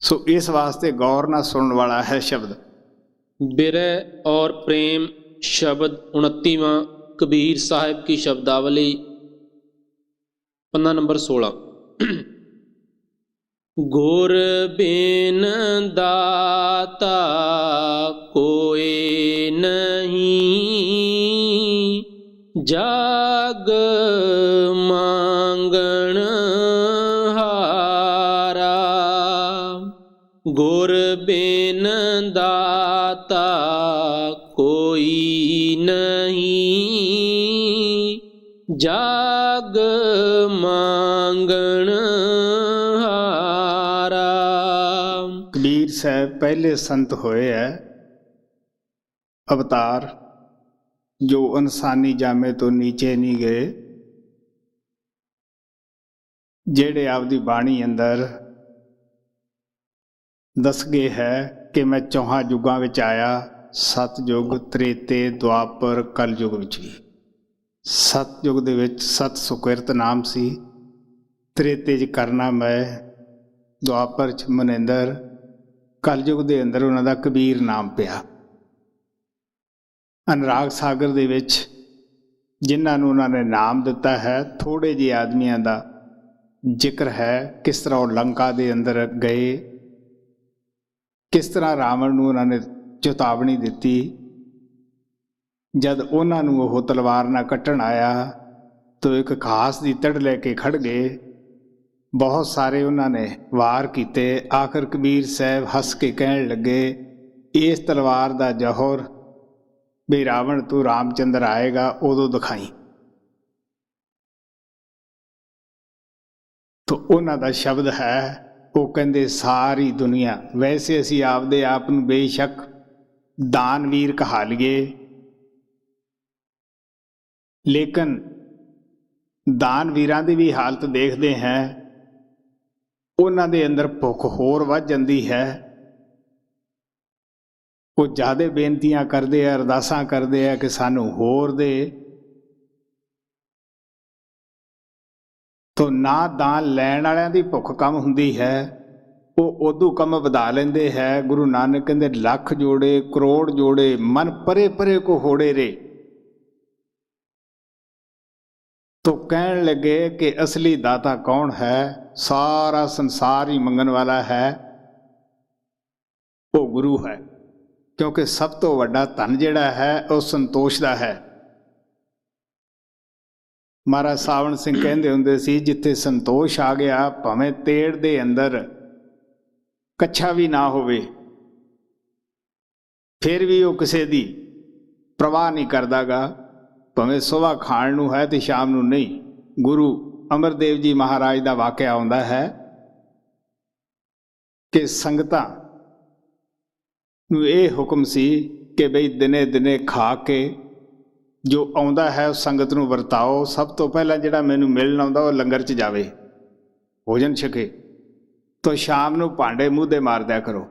ਸੋ ਇਸ ਵਾਸਤੇ ਗੌਰ ਨਾਲ ਸੁਣਨ ਵਾਲਾ ਹੈ ਸ਼ਬਦ। बिरह और प्रेम शब्द 29वां कबीर साहिब की शब्दावली पन्ना नंबर 16। गुर बिन दाता कोई नहीं, जाग मांगण हारा। गुर बिन दाता कोई नहीं, जाग मांगण हारा। ਕਬੀਰ ਸਾਹਿਬ ਪਹਿਲੇ ਸੰਤ ਹੋਏ ਹੈ ਅਵਤਾਰ, ਜੋ ਇਨਸਾਨੀ ਜਾਮੇ ਤੋਂ ਨੀਚੇ ਨਹੀਂ ਗਏ, ਜਿਹੜੇ ਆਪਦੀ ਬਾਣੀ ਅੰਦਰ ਦੱਸ ਗਏ ਹੈ ਕਿ ਮੈਂ ਚੌਹਾਂ ਯੁੱਗਾਂ ਵਿੱਚ ਆਇਆ, ਸਤਯੁਗ, ਤ੍ਰੇਤੇ, ਦੁਆਪਰ, ਕਲਯੁਗ ਵਿੱਚ ਵੀ। ਸਤਯੁਗ ਦੇ ਵਿੱਚ ਸਤ ਸੁਕਿਰਤ ਨਾਮ ਸੀ, ਤ੍ਰੇਤੇ 'ਚ ਕਰਨਾਮੈ, ਦੁਆਪਰ 'ਚ ਮਨਿੰਦਰ, ਕਲਯੁਗ ਦੇ ਅੰਦਰ ਉਹਨਾਂ ਦਾ ਕਬੀਰ ਨਾਮ ਪਿਆ। ਅਨੁਰਾਗ ਸਾਗਰ ਦੇ ਵਿੱਚ ਜਿਨ੍ਹਾਂ ਨੂੰ ਉਹਨਾਂ ਨੇ ਨਾਮ ਦਿੱਤਾ ਹੈ, ਥੋੜ੍ਹੇ ਜਿਹੇ ਆਦਮੀਆਂ ਦਾ ਜ਼ਿਕਰ ਹੈ। ਕਿਸ ਤਰ੍ਹਾਂ ਉਹ ਲੰਕਾ ਦੇ ਅੰਦਰ ਗਏ, ਕਿਸ ਤਰ੍ਹਾਂ ਰਾਵਣ ਨੂੰ ਉਹਨਾਂ ਨੇ ਚੇਤਾਵਨੀ ਦਿੱਤੀ। ਜਦ ਉਹਨਾਂ ਨੂੰ ਉਹ ਤਲਵਾਰ ਨਾਲ ਕੱਟਣ ਆਇਆ ਤਾਂ ਇੱਕ ਘਾਸ ਦੀ ਤੜ ਲੈ ਕੇ ਖੜ੍ਹ ਗਏ। ਬਹੁਤ ਸਾਰੇ ਉਹਨਾਂ ਨੇ ਵਾਰ ਕੀਤੇ। ਆਖਰ ਕਬੀਰ ਸਾਹਿਬ ਹੱਸ ਕੇ ਕਹਿਣ ਲੱਗੇ, ਇਸ ਤਲਵਾਰ ਦਾ ਜੌਹਰ ਵੀ ਰਾਵਣ ਤੂੰ ਰਾਮਚੰਦਰ ਆਏਗਾ ਉਦੋਂ ਦਿਖਾਈ। ਤਾਂ ਉਹਨਾਂ ਦਾ ਸ਼ਬਦ ਹੈ, ਉਹ ਕਹਿੰਦੇ ਸਾਰੀ ਦੁਨੀਆ, ਵੈਸੇ ਅਸੀਂ ਆਪਦੇ ਆਪ ਨੂੰ ਬੇਸ਼ੱਕ ਦਾਨਵੀਰ ਕਹਾ ਲਈਏ, ਲੇਕਿਨ ਦਾਨਵੀਰਾਂ ਦੀ ਵੀ ਹਾਲਤ ਦੇਖਦੇ ਹਾਂ, ਉਹਨਾਂ ਦੇ ਅੰਦਰ ਭੁੱਖ ਹੋਰ ਵੱਧ ਜਾਂਦੀ ਹੈ। ਉਹ ਜ਼ਿਆਦਾ ਬੇਨਤੀਆਂ ਕਰਦੇ ਆ, ਅਰਦਾਸਾਂ ਕਰਦੇ ਆ ਕਿ ਸਾਨੂੰ ਹੋਰ ਦੇ। ਤੋ ਨਾ ਦਾਨ ਲੈਣ ਵਾਲਿਆਂ ਦੀ ਭੁੱਖ ਕਮ ਹੁੰਦੀ ਹੈ, ਉਹ ਉਦੋਂ ਕੰਮ ਵਧਾ ਲੈਂਦੇ ਹੈ। ਗੁਰੂ ਨਾਨਕ ਕਹਿੰਦੇ ਲੱਖ ਜੋੜੇ ਕਰੋੜ ਜੋੜੇ ਮਨ ਪਰੇ ਪਰੇ ਕੋ ਹੋੜੇ ਰੇ। ਤੋ ਕਹਿਣ ਲੱਗੇ ਕਿ ਅਸਲੀ ਦਾਤਾ ਕੌਣ ਹੈ? ਸਾਰਾ ਸੰਸਾਰ ਹੀ ਮੰਗਣ ਵਾਲਾ ਹੈ, ਉਹ ਗੁਰੂ ਹੈ। ਕਿਉਂਕਿ ਸਭ ਤੋਂ ਵੱਡਾ ਧਨ ਜਿਹੜਾ ਹੈ ਉਹ ਸੰਤੋਸ਼ ਦਾ ਹੈ। ਮਹਾਰਾਜ ਸਾਵਣ ਸਿੰਘ ਕਹਿੰਦੇ ਹੁੰਦੇ ਸੀ, ਜਿੱਥੇ ਸੰਤੋਸ਼ ਆ ਗਿਆ, ਭਾਵੇਂ ਤੇੜ ਦੇ ਅੰਦਰ ਕੱਛਾ ਵੀ ਨਾ ਹੋਵੇ, ਫਿਰ ਵੀ ਉਹ ਕਿਸੇ ਦੀ ਪ੍ਰਵਾਹ ਨਹੀਂ ਕਰਦਾਗਾ। ਭਾਵੇਂ ਸੁਬਾਹ ਖਾਣ ਨੂੰ ਹੈ ਤੇ ਸ਼ਾਮ ਨੂੰ ਨਹੀਂ। ਗੁਰੂ ਅਮਰਦੇਵ ਜੀ ਮਹਾਰਾਜ ਦਾ ਵਾਕਿਆ ਆਉਂਦਾ ਹੈ ਕਿ ਸੰਗਤਾਂ ਨੂੰ ਇਹ ਹੁਕਮ ਸੀ ਕਿ ਬਈ ਦਿਨੇ ਦਿਨੇ ਖਾ ਕੇ ਜੋ ਆਉਂਦਾ ਹੈ ਉਸ ਸੰਗਤ ਨੂੰ ਵਰਤਾਓ। ਸਭ ਤੋਂ ਪਹਿਲਾਂ ਜਿਹੜਾ ਮੈਨੂੰ ਮਿਲਣ ਆਉਂਦਾ ਉਹ ਲੰਗਰ 'ਚ ਜਾਵੇ, ਭੋਜਨ ਛਕੇ। ਤੋ ਸ਼ਾਮ ਨੂੰ ਭਾਂਡੇ ਮੂੰਹ ਦੇ ਮਾਰ ਦਿਆ ਕਰੋ।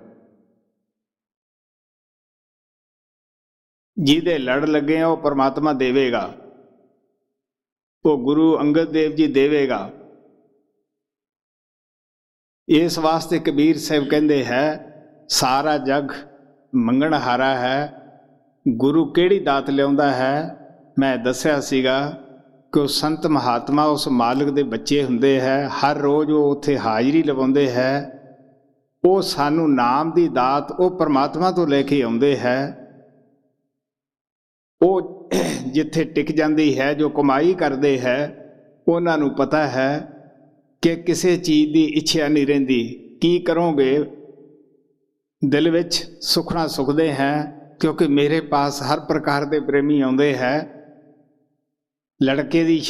ਜਿਹਦੇ ਲੜ ਲੱਗੇ ਆ ਉਹ ਪਰਮਾਤਮਾ ਦੇਵੇਗਾ, ਉਹ ਗੁਰੂ ਅੰਗਦ ਦੇਵ ਜੀ ਦੇਵੇਗਾ। ਇਸ ਵਾਸਤੇ ਕਬੀਰ ਸਾਹਿਬ ਕਹਿੰਦੇ ਹੈ, ਸਾਰਾ ਜਗ ਮੰਗਣ ਹਾਰਾ ਹੈ, ਗੁਰੂ ਕਿਹੜੀ ਦਾਤ ਲਿਆਉਂਦਾ ਹੈ? ਮੈਂ ਦੱਸਿਆ ਸੀਗਾ ਕਿ ਉਹ ਸੰਤ ਮਹਾਤਮਾ ਉਸ ਮਾਲਕ ਦੇ ਬੱਚੇ ਹੁੰਦੇ ਹੈ, ਹਰ ਰੋਜ਼ ਉਹ ਉੱਥੇ ਹਾਜ਼ਰੀ ਲਵਾਉਂਦੇ ਹੈ। ਉਹ ਸਾਨੂੰ ਨਾਮ ਦੀ ਦਾਤ ਉਹ ਪਰਮਾਤਮਾ ਤੋਂ ਲੈ ਕੇ ਆਉਂਦੇ ਹੈ। ਉਹ ਜਿੱਥੇ ਟਿਕ ਜਾਂਦੀ ਹੈ, ਜੋ ਕਮਾਈ ਕਰਦੇ ਹੈ, ਉਹਨਾਂ ਨੂੰ ਪਤਾ ਹੈ ਕਿ ਕਿਸੇ ਚੀਜ਼ ਦੀ ਇੱਛਾ ਨਹੀਂ ਰਹਿੰਦੀ। ਕੀ ਕਰੋਗੇ? ਦਿਲ ਵਿੱਚ ਸੁਖਣਾ ਸੁਖਦੇ ਹੈ, ਕਿਉਂਕਿ ਮੇਰੇ ਪਾਸ ਹਰ ਪ੍ਰਕਾਰ ਦੇ ਪ੍ਰੇਮੀ ਆਉਂਦੇ ਹੈ। ਲੜਕੇ ਦੀ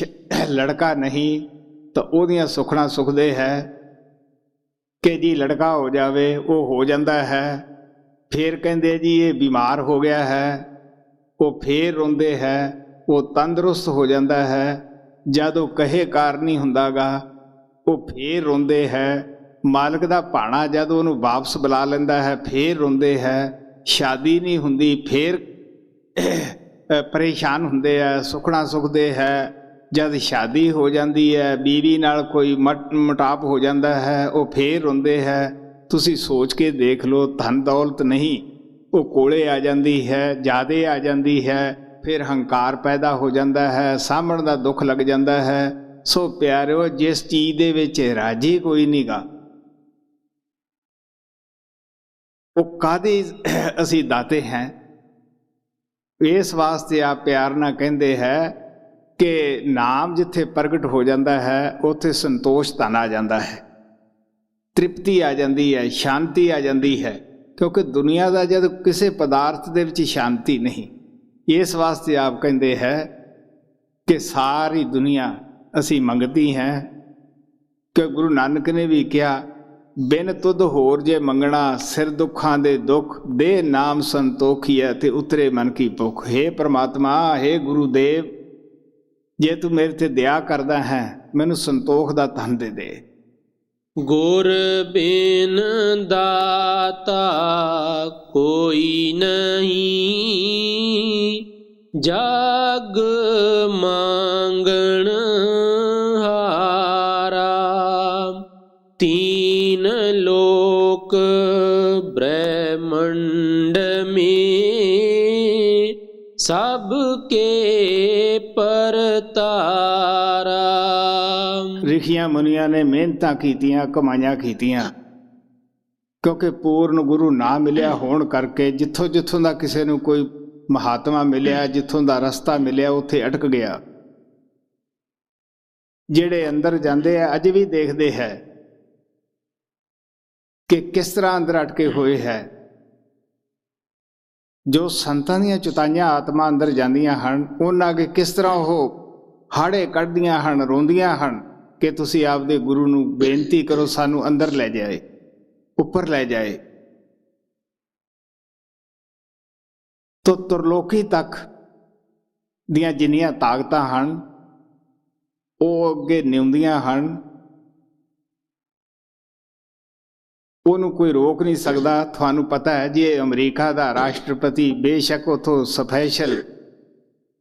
ਲੜਕਾ ਨਹੀਂ ਤਾਂ ਉਹਦੀਆਂ ਸੁਖਣਾ ਸੁਖਦੇ ਹੈ ਕਿ ਜੀ ਲੜਕਾ ਹੋ ਜਾਵੇ, ਉਹ ਹੋ ਜਾਂਦਾ ਹੈ। ਫਿਰ ਕਹਿੰਦੇ ਜੀ ਇਹ ਬਿਮਾਰ ਹੋ ਗਿਆ ਹੈ, ਉਹ ਫੇਰ ਰੋਂਦੇ ਹੈ। ਉਹ ਤੰਦਰੁਸਤ ਹੋ ਜਾਂਦਾ ਹੈ, ਜਦੋਂ ਕਹੇ ਕਾਰ ਨਹੀਂ ਹੁੰਦਾਗਾ, ਉਹ ਫੇਰ ਰੋਂਦੇ ਹੈ। ਮਾਲਕ ਦਾ ਭਾਣਾ ਜਦੋਂ ਉਹਨੂੰ ਵਾਪਸ ਬੁਲਾ ਲੈਂਦਾ ਹੈ, ਫੇਰ ਰੋਂਦੇ ਹੈ। ਸ਼ਾਦੀ ਨਹੀਂ ਹੁੰਦੀ, ਫੇਰ ਪਰੇਸ਼ਾਨ ਹੁੰਦੇ ਆ, ਸੁਖਣਾ ਸੁਖਦੇ ਹੈ। ਜਦ ਸ਼ਾਦੀ ਹੋ ਜਾਂਦੀ ਹੈ, ਬੀਵੀ ਨਾਲ ਕੋਈ ਮਟਾਪ ਹੋ ਜਾਂਦਾ ਹੈ, ਉਹ ਫੇਰ ਰੋਂਦੇ ਹੈ। ਤੁਸੀਂ ਸੋਚ ਕੇ ਦੇਖ ਲਓ, ਧਨ ਦੌਲਤ ਨਹੀਂ, ਉਹ ਕੋਲੇ ਆ ਜਾਂਦੀ ਹੈ, ਜ਼ਿਆਦੇ ਆ ਜਾਂਦੀ ਹੈ। ਫਿਰ ਹੰਕਾਰ ਪੈਦਾ ਹੋ ਜਾਂਦਾ ਹੈ, ਸਾਂਭਣ ਦਾ ਦੁੱਖ ਲੱਗ ਜਾਂਦਾ ਹੈ। ਸੋ ਪਿਆਰਿਓ, ਜਿਸ ਚੀਜ਼ ਦੇ ਵਿੱਚ ਰਾਜੀ ਕੋਈ ਨਹੀਂ ਗਾ, ਉਹ ਕਾਹਦੀ ਅਸੀਂ ਦਾਤੇ ਹੈ। ਇਸ ਵਾਸਤੇ ਆ ਪਿਆਰ ਨਾਲ ਕਹਿੰਦੇ ਹੈ ਕਿ ਨਾਮ ਜਿੱਥੇ ਪ੍ਰਗਟ ਹੋ ਜਾਂਦਾ ਹੈ, ਉੱਥੇ ਸੰਤੋਸ਼ ਧਨ ਆ ਜਾਂਦਾ ਹੈ, ਤ੍ਰਿਪਤੀ ਆ ਜਾਂਦੀ ਹੈ, ਸ਼ਾਂਤੀ ਆ ਜਾਂਦੀ ਹੈ। ਕਿਉਂਕਿ ਦੁਨੀਆ ਦਾ ਜਦ ਕਿਸੇ ਪਦਾਰਥ ਦੇ ਵਿੱਚ ਸ਼ਾਂਤੀ ਨਹੀਂ। ਇਸ ਵਾਸਤੇ ਆਪ ਕਹਿੰਦੇ ਹੈ ਕਿ ਸਾਰੀ ਦੁਨੀਆ ਅਸੀਂ ਮੰਗਦੀ ਹੈ। ਕਿ ਗੁਰੂ ਨਾਨਕ ਨੇ ਵੀ ਕਿਹਾ, ਬਿਨ ਤੁਧ ਹੋਰ ਜੇ ਮੰਗਣਾ, ਸਿਰ ਦੁੱਖਾਂ ਦੇ ਦੁੱਖ, ਦੇ ਨਾਮ ਸੰਤੋਖੀਐ ਤੇ ਉਤਰੇ ਮਨ ਕੀ ਭੁੱਖ। ਹੇ ਪ੍ਰਮਾਤਮਾ, ਹੇ ਗੁਰੂਦੇਵ, ਜੇ ਤੂੰ ਮੇਰੇ ਤੇ ਦਇਆ ਕਰਦਾ ਹੈ, ਮੈਨੂੰ ਸੰਤੋਖ ਦਾ ਧਨ ਦੇ ਦੇ। ਗੁਰ ਬਿਨ ਦਾਤਾ ਕੋਈ ਨਹੀਂ, ਜਗ ਮੰਗਣ ਹਾਰਾ। तीन लोक ब्रह्मंड में सबके परतारा। ਰਿਸ਼ੀਆਂ ਮੁਨੀਆਂ ਨੇ ਮਿਹਨਤਾਂ ਕੀਤੀਆਂ, ਕਮਾਈਆਂ ਕੀਤੀਆਂ, ਕਿਉਂਕਿ ਪੂਰਨ ਗੁਰੂ ਨਾ ਮਿਲਿਆ ਹੋਣ ਕਰਕੇ ਜਿੱਥੋਂ ਜਿੱਥੋਂ ਦਾ ਕਿਸੇ ਨੂੰ ਕੋਈ ਮਹਾਤਮਾ ਮਿਲਿਆ, ਜਿੱਥੋਂ ਦਾ ਰਸਤਾ ਮਿਲਿਆ, ਉੱਥੇ ਅਟਕ ਗਿਆ। ਜਿਹੜੇ ਅੰਦਰ ਜਾਂਦੇ ਆ ਅੱਜ ਵੀ ਦੇਖਦੇ ਹੈ ਕਿ ਕਿਸ ਤਰ੍ਹਾਂ ਅੰਦਰ ਅਟਕੇ ਹੋਏ ਹੈ। ਜੋ ਸੰਤਾਂ ਦੀਆਂ ਚੁਤਾਈਆਂ ਆਤਮਾ ਅੰਦਰ ਜਾਂਦੀਆਂ ਹਨ, ਉਹਨਾਂ ਅੱਗੇ ਕਿਸ ਤਰ੍ਹਾਂ ਉਹ ਹਾੜੇ ਕੱਢਦੀਆਂ ਹਨ, ਰੋਂਦੀਆਂ ਹਨ ਕਿ ਤੁਸੀਂ ਆਪਦੇ ਗੁਰੂ ਨੂੰ ਬੇਨਤੀ ਕਰੋ, ਸਾਨੂੰ ਅੰਦਰ ਲੈ ਜਾਏ, ਉੱਪਰ ਲੈ ਜਾਏ। ਤੋ ਤੁਰਲੋਕੀ ਤੱਕ ਦੀਆਂ ਜਿੰਨੀਆਂ ਤਾਕਤਾਂ ਹਨ, ਉਹ ਅੱਗੇ ਨਿਉਂਦੀਆਂ ਹਨ। ਉਹਨੂੰ ਕੋਈ ਰੋਕ ਨਹੀਂ ਸਕਦਾ। ਤੁਹਾਨੂੰ ਪਤਾ ਹੈ ਜੀ, ਇਹ ਅਮਰੀਕਾ ਦਾ ਰਾਸ਼ਟਰਪਤੀ ਬੇਸ਼ੱਕ ਉੱਥੋਂ ਸਪੈਸ਼ਲ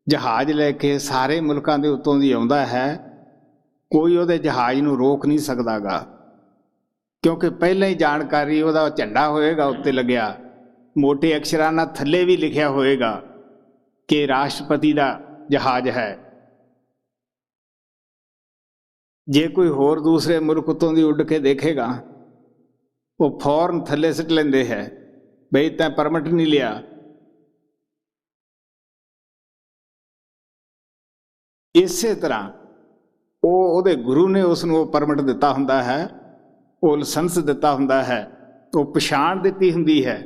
ਜਹਾਜ਼ ਲੈ ਕੇ ਸਾਰੇ ਮੁਲਕਾਂ ਦੇ ਉੱਤੋਂ ਦੀ ਆਉਂਦਾ ਹੈ, ਕੋਈ ਉਹਦੇ ਜਹਾਜ਼ ਨੂੰ ਰੋਕ ਨਹੀਂ ਸਕਦਾਗਾ, ਕਿਉਂਕਿ ਪਹਿਲਾਂ ਹੀ ਜਾਣਕਾਰੀ, ਉਹਦਾ ਝੰਡਾ ਹੋਏਗਾ ਉੱਤੇ ਲੱਗਿਆ, ਮੋਟੇ ਅਕਸ਼ਰਾਂ ਨਾਲ ਥੱਲੇ ਵੀ ਲਿਖਿਆ ਹੋਏਗਾ ਕਿ ਰਾਸ਼ਟਰਪਤੀ ਦਾ ਜਹਾਜ਼ ਹੈ। ਜੇ ਕੋਈ ਹੋਰ ਦੂਸਰੇ ਮੁਲਕ ਉੱਤੋਂ ਦੀ ਉੱਡ ਕੇ ਦੇਖੇਗਾ, ਉਹ ਫੌਰਨ ਥੱਲੇ ਸਿੱਟ ਲੈਂਦੇ ਹੈ, ਬਈ ਤੈਂ ਪਰਮਿਟ ਨਹੀਂ ਲਿਆ। ਇਸੇ ਤਰ੍ਹਾਂ ਉਹਦੇ ਗੁਰੂ ਨੇ ਉਸ ਨੂੰ ਉਹ ਪਰਮਿਟ ਦਿੱਤਾ ਹੁੰਦਾ ਹੈ, ਉਹ ਲਾਇਸੈਂਸ ਦਿੱਤਾ ਹੁੰਦਾ ਹੈ, ਉਹ ਪਛਾਣ ਦਿੱਤੀ ਹੁੰਦੀ ਹੈ।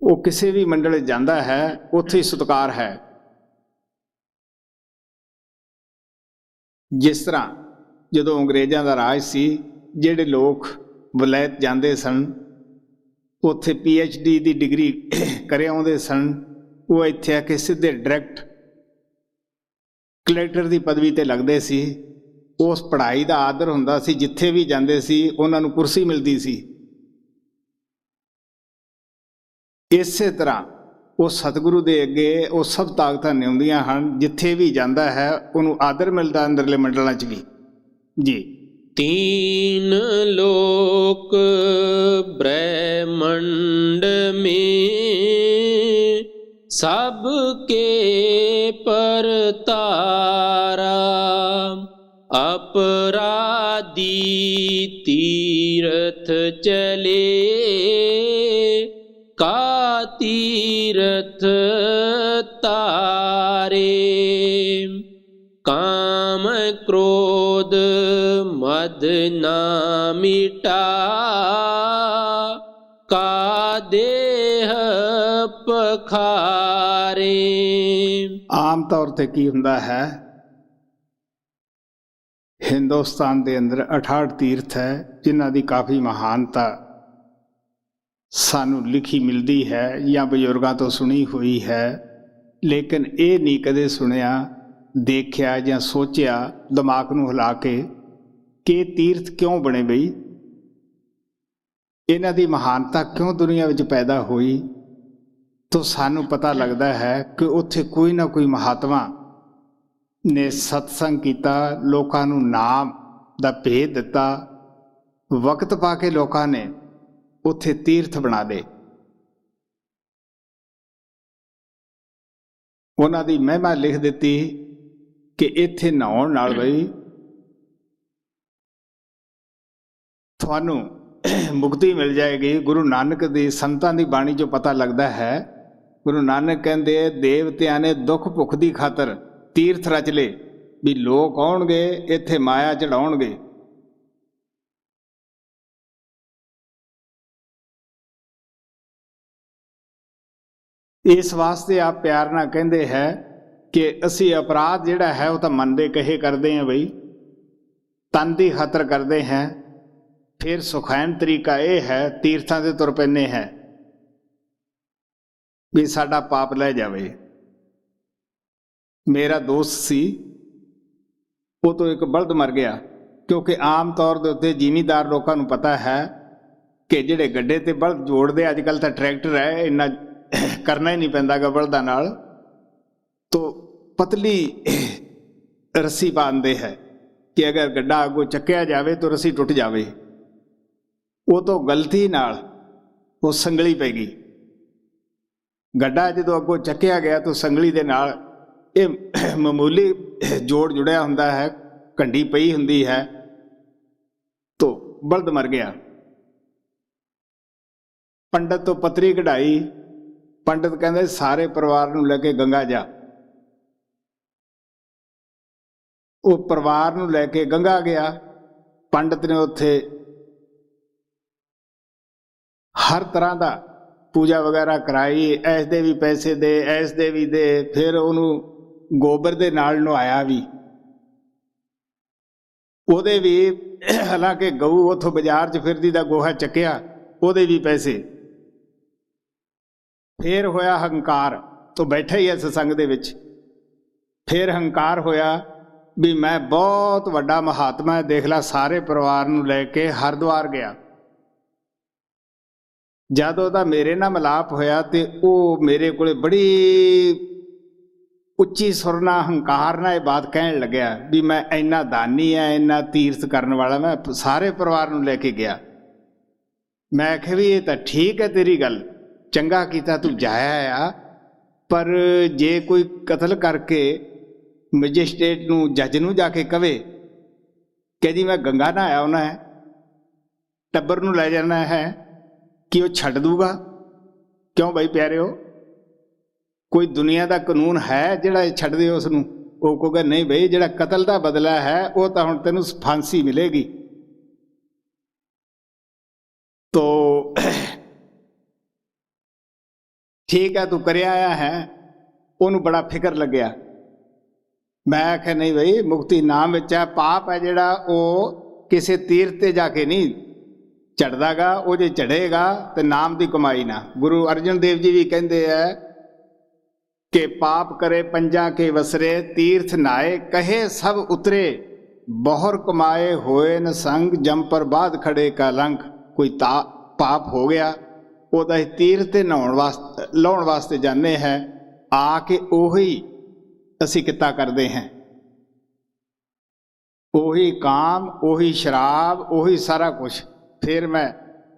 ਉਹ ਕਿਸੇ ਵੀ ਮੰਡਲ ਜਾਂਦਾ ਹੈ, ਉੱਥੇ ਹੀ ਸਤਿਕਾਰ ਹੈ। ਜਿਸ ਤਰ੍ਹਾਂ ਜਦੋਂ ਅੰਗਰੇਜ਼ਾਂ ਦਾ ਰਾਜ ਸੀ, ਜਿਹੜੇ ਲੋਕ ਵਲਾਇਤ ਜਾਂਦੇ ਸਨ, ਉੱਥੇ PhD ਦੀ ਡਿਗਰੀ ਕਰੇ ਆਉਂਦੇ ਸਨ, ਉਹ ਇੱਥੇ ਆ ਕੇ ਸਿੱਧੇ ਡਾਇਰੈਕਟ ਕਲੈਕਟਰ ਦੀ ਪਦਵੀ 'ਤੇ ਲੱਗਦੇ ਸੀ। ਉਸ ਪੜ੍ਹਾਈ ਦਾ ਆਦਰ ਹੁੰਦਾ ਸੀ, ਜਿੱਥੇ ਵੀ ਜਾਂਦੇ ਸੀ ਉਹਨਾਂ ਨੂੰ ਕੁਰਸੀ ਮਿਲਦੀ ਸੀ। ਇਸੇ ਤਰ੍ਹਾਂ ਉਹ ਸਤਿਗੁਰੂ ਦੇ ਅੱਗੇ ਉਹ ਸਭ ਤਾਕਤਾਂ ਨਿਉਂਦੀਆਂ ਹਨ, ਜਿੱਥੇ ਵੀ ਜਾਂਦਾ ਹੈ ਉਹਨੂੰ ਆਦਰ ਮਿਲਦਾ ਅੰਦਰਲੇ ਮੰਡਲਾਂ 'ਚ ਵੀ ਜੀ। तीन लोक ब्रह्मंड में सबके परतारा, अपराधी तीर्थ चले का तीर्थ तारे, काम क्रोध मद ना मिटा का देह पखारे। ਆਮ ਤੌਰ 'ਤੇ ਕੀ ਹੁੰਦਾ ਹੈ, ਹਿੰਦੁਸਤਾਨ ਦੇ ਅੰਦਰ 68 ਤੀਰਥ ਹੈ, ਜਿਨ੍ਹਾਂ ਦੀ ਕਾਫੀ ਮਹਾਨਤਾ ਸਾਨੂੰ ਲਿਖੀ ਮਿਲਦੀ ਹੈ ਜਾਂ ਬਜ਼ੁਰਗਾਂ ਤੋਂ ਸੁਣੀ ਹੋਈ ਹੈ, ਲੇਕਿਨ ਇਹ ਨਹੀਂ ਕਦੇ ਸੁਣਿਆ, ਦੇਖਿਆ ਜਾਂ ਸੋਚਿਆ ਦਿਮਾਗ ਨੂੰ ਹਿਲਾ ਕੇ ਕਿ ਤੀਰਥ ਕਿਉਂ ਬਣੇ ਬਈ, ਇਹਨਾਂ ਦੀ ਮਹਾਨਤਾ ਕਿਉਂ ਦੁਨੀਆ ਵਿੱਚ ਪੈਦਾ ਹੋਈ। ਤਾਂ ਸਾਨੂੰ ਪਤਾ ਲੱਗਦਾ ਹੈ ਕਿ ਉੱਥੇ ਕੋਈ ਨਾ ਕੋਈ ਮਹਾਤਮਾ ਨੇ ਸਤਸੰਗ ਕੀਤਾ, ਲੋਕਾਂ ਨੂੰ ਨਾਮ ਦਾ ਭੇਦ ਦਿੱਤਾ, ਵਕਤ ਪਾ ਕੇ ਲੋਕਾਂ ਨੇ ਉੱਥੇ ਤੀਰਥ ਬਣਾ ਲਏ। ਉਹਨਾਂ ਦੀ ਮਹਿਮਾ ਲਿਖ ਦਿੱਤੀ ਕਿ ਇੱਥੇ ਨਹਾਉਣ ਨਾਲ ਬਈ ਤੁਹਾਨੂੰ ਮੁਕਤੀ ਮਿਲ ਜਾਏਗੀ। ਗੁਰੂ ਨਾਨਕ ਦੀ ਸੰਤਾਂ ਦੀ ਬਾਣੀ 'ਚੋਂ ਪਤਾ ਲੱਗਦਾ ਹੈ, ਗੁਰੂ ਨਾਨਕ ਕਹਿੰਦੇ ਦੇਵਤਿਆਂ ਨੇ ਦੁੱਖ ਭੁੱਖ ਦੀ ਖਾਤਰ ਤੀਰਥ ਰਚ ਲਏ, ਵੀ ਲੋਕ ਆਉਣਗੇ ਇੱਥੇ ਮਾਇਆ ਚੜਾਉਣਗੇ। ਇਸ ਵਾਸਤੇ ਆਪ ਪਿਆਰ ਨਾਲ ਕਹਿੰਦੇ ਹੈ ਕਿ ਅਸੀਂ ਅਪਰਾਧ ਜਿਹੜਾ ਹੈ ਉਹ ਤਾਂ ਮਨ ਦੇ ਕਹੇ ਕਰਦੇ ਹਾਂ ਬਈ, ਤਨ ਦੀ ਖਾਤਰ ਕਰਦੇ ਹਾਂ। ਫਿਰ ਸੁਖੈਨ ਤਰੀਕਾ ਇਹ ਹੈ, ਤੀਰਥਾਂ ਦੇ ਤੁਰ ਪੈਂਦੇ ਹੈ ਵੀ ਸਾਡਾ ਪਾਪ ਲੈ ਜਾਵੇ। ਮੇਰਾ ਦੋਸਤ ਸੀ, ਉਹ ਤੋਂ ਇੱਕ ਬਲਦ ਮਰ ਗਿਆ, ਕਿਉਂਕਿ ਆਮ ਤੌਰ ਦੇ ਉੱਤੇ ਜ਼ਿਮੀਂਦਾਰ ਲੋਕਾਂ ਨੂੰ ਪਤਾ ਹੈ ਕਿ ਜਿਹੜੇ ਗੱਡੇ ਤੇ ਬਲਦ ਜੋੜਦੇ, ਅੱਜ ਕੱਲ੍ਹ ਤਾਂ ਟਰੈਕਟਰ ਹੈ, ਇੰਨਾ ਕਰਨਾ ਹੀ ਨਹੀਂ ਪੈਂਦਾ ਗਾ ਬਲਦਾਂ ਨਾਲ, ਤੋ ਪਤਲੀ ਰੱਸੀ ਬਾਂਧਦੇ ਹੈ ਕਿ ਅਗਰ ਗੱਡਾ ਅੱਗੋਂ ਚੱਕਿਆ ਜਾਵੇ ਤਾਂ ਰੱਸੀ ਟੁੱਟ ਜਾਵੇ। ਉਹ ਤੋਂ ਗਲਤੀ ਨਾਲ ਉਹ ਸੰਗਲੀ ਪੈ ਗਈ। ਗੱਡਾ ਜਦੋਂ ਅੱਗੋਂ ਚੱਕਿਆ ਗਿਆ ਤਾਂ ਸੰਗਲੀ ਦੇ ਨਾਲ ਇਹ ਮਾਮੂਲੀ ਜੋੜ ਜੁੜਿਆ ਹੁੰਦਾ ਹੈ, ਕੰਢੀ ਪਈ ਹੁੰਦੀ ਹੈ, ਤੋ ਬਲਦ ਮਰ ਗਿਆ। ਪੰਡਤ ਤੋਂ ਪੱਤਰੀ ਕਢਾਈ, ਪੰਡਤ ਕਹਿੰਦੇ ਸਾਰੇ ਪਰਿਵਾਰ ਨੂੰ ਲੈ ਕੇ ਗੰਗਾ ਜਾ। ਉਹ ਪਰਿਵਾਰ ਨੂੰ ਲੈ ਕੇ ਗੰਗਾ ਗਿਆ। ਪੰਡਤ ਨੇ ਉੱਥੇ ਹਰ ਤਰ੍ਹਾਂ ਦਾ ਪੂਜਾ ਵਗੈਰਾ ਕਰਾਈ, ਐਸ ਦੇ ਵੀ ਪੈਸੇ ਦੇ, ਐਸ ਦੇ ਵੀ ਦੇ, ਫਿਰ ਉਹਨੂੰ ਗੋਬਰ ਦੇ ਨਾਲ ਨਹਾਇਆ ਵੀ, ਉਹਦੇ ਵੀ, ਹਾਲਾਂਕਿ ਗਊ ਉੱਥੋਂ ਬਾਜ਼ਾਰ 'ਚ ਫਿਰਦੀ ਦਾ ਗੋਹਾ ਚੱਕਿਆ, ਉਹਦੇ ਵੀ ਪੈਸੇ। ਫਿਰ ਹੋਇਆ ਹੰਕਾਰ, ਤੋਂ ਬੈਠਾ ਹੀ ਹੈ ਸਤਸੰਗ ਦੇ ਵਿੱਚ। ਫਿਰ ਹੰਕਾਰ ਹੋਇਆ ਵੀ ਮੈਂ ਬਹੁਤ ਵੱਡਾ ਮਹਾਤਮਾ ਹੈ, ਦੇਖ ਲੈ ਸਾਰੇ ਪਰਿਵਾਰ ਨੂੰ ਲੈ ਕੇ ਹਰਿਦੁਆਰ ਗਿਆ। ਜਦ ਉਹਦਾ ਮੇਰੇ ਨਾਲ ਮਿਲਾਪ ਹੋਇਆ ਤੇ ਉਹ ਮੇਰੇ ਕੋਲੇ ਬੜੀ ਉੱਚੀ ਸੁਰ ਨਾਲ ਹੰਕਾਰ ਨਾਲ ਇਹ ਬਾਤ ਕਹਿਣ ਲੱਗਿਆ ਵੀ ਮੈਂ ਇੰਨਾ ਦਾਨੀ ਆ, ਇੰਨਾ ਤੀਰਥ ਕਰਨ ਵਾਲਾ, ਮੈਂ ਸਾਰੇ ਪਰਿਵਾਰ ਨੂੰ ਲੈ ਕੇ ਗਿਆ। ਮੈਂ ਆਖਿਆ ਵੀ ਇਹ ਤਾਂ ਠੀਕ ਹੈ ਤੇਰੀ ਗੱਲ, ਚੰਗਾ ਕੀਤਾ ਤੂੰ ਜਾਇਆ ਆ, ਪਰ ਜੇ ਕੋਈ ਕਤਲ ਕਰਕੇ ਮੈਜਿਸਟ੍ਰੇਟ ਨੂੰ, ਜੱਜ ਨੂੰ ਜਾ ਕੇ ਕਵੇ ਕਿ ਜੀ ਮੈਂ ਗੰਗਾ ਨਹਾਇਆ ਆਉਣਾ ਹੈ, ਟੱਬਰ ਨੂੰ ਲੈ ਜਾਣਾ ਹੈ, ਕਿ ਉਹ ਛੱਡ ਦੂਗਾ? ਕਿਉਂ ਬਈ ਪਿਆਰਿਓ, ਕੋਈ ਦੁਨੀਆ ਦਾ ਕਾਨੂੰਨ ਹੈ ਜਿਹੜਾ ਇਹ ਛੱਡ ਦੇ ਉਸ ਨੂੰ? ਉਹ ਕਹੂਗਾ ਨਹੀਂ ਬਈ, ਜਿਹੜਾ ਕਤਲ ਦਾ ਬਦਲਾ ਹੈ ਉਹ ਤਾਂ ਹੁਣ ਤੈਨੂੰ ਫਾਂਸੀ ਮਿਲੇਗੀ। ਤੋ ਠੀਕ ਹੈ ਤੂੰ ਕਰਿਆ ਆਇਆ ਹੈ। ਉਹਨੂੰ ਬੜਾ ਫਿਕਰ ਲੱਗਿਆ। ਮੈਂ ਆਖਿਆ ਨਹੀਂ ਬਈ, ਮੁਕਤੀ ਨਾਮ ਵਿੱਚ ਹੈ, ਪਾਪ ਹੈ ਜਿਹੜਾ ਉਹ ਕਿਸੇ ਤੀਰਥ ਤੇ ਜਾ ਕੇ ਨਹੀਂ ਚੜ੍ਹਦਾ ਗਾ, ਉਹ ਜੇ ਚੜ੍ਹੇਗਾ ਤੇ ਨਾਮ ਦੀ ਕਮਾਈ ਨਾ। ਗੁਰੂ ਅਰਜਨ ਦੇਵ ਜੀ ਵੀ ਕਹਿੰਦੇ ਹੈ ਕਿ ਪਾਪ ਕਰੇ ਪੰਜਾਂ ਕੇ ਵਸਰੇ, ਤੀਰਥ ਨਾਏ ਕਹੇ ਸਭ ਉਤਰੇ, ਬਹੁਰ ਕਮਾਏ ਹੋਏ ਨ ਸੰਗ, ਜਮ ਪਰ ਬਾਦ ਖੜੇ ਕਾ ਲੰਕ। ਕੋਈ ਪਾਪ ਹੋ ਗਿਆ, ਉਹਦਾ ਤੀਰਥ ਤੇ ਲਾਉਣ ਵਾਸਤੇ ਜਾਂਦੇ ਹੈ, ਆ ਕੇ ਉਹੀ ਅਸੀਂ ਕਿੱਤਾ ਕਰਦੇ ਹਾਂ, ਉਹੀ ਕਾਮ, ਉਹੀ ਸ਼ਰਾਬ, ਉਹੀ ਸਾਰਾ ਕੁਛ। ਫਿਰ ਮੈਂ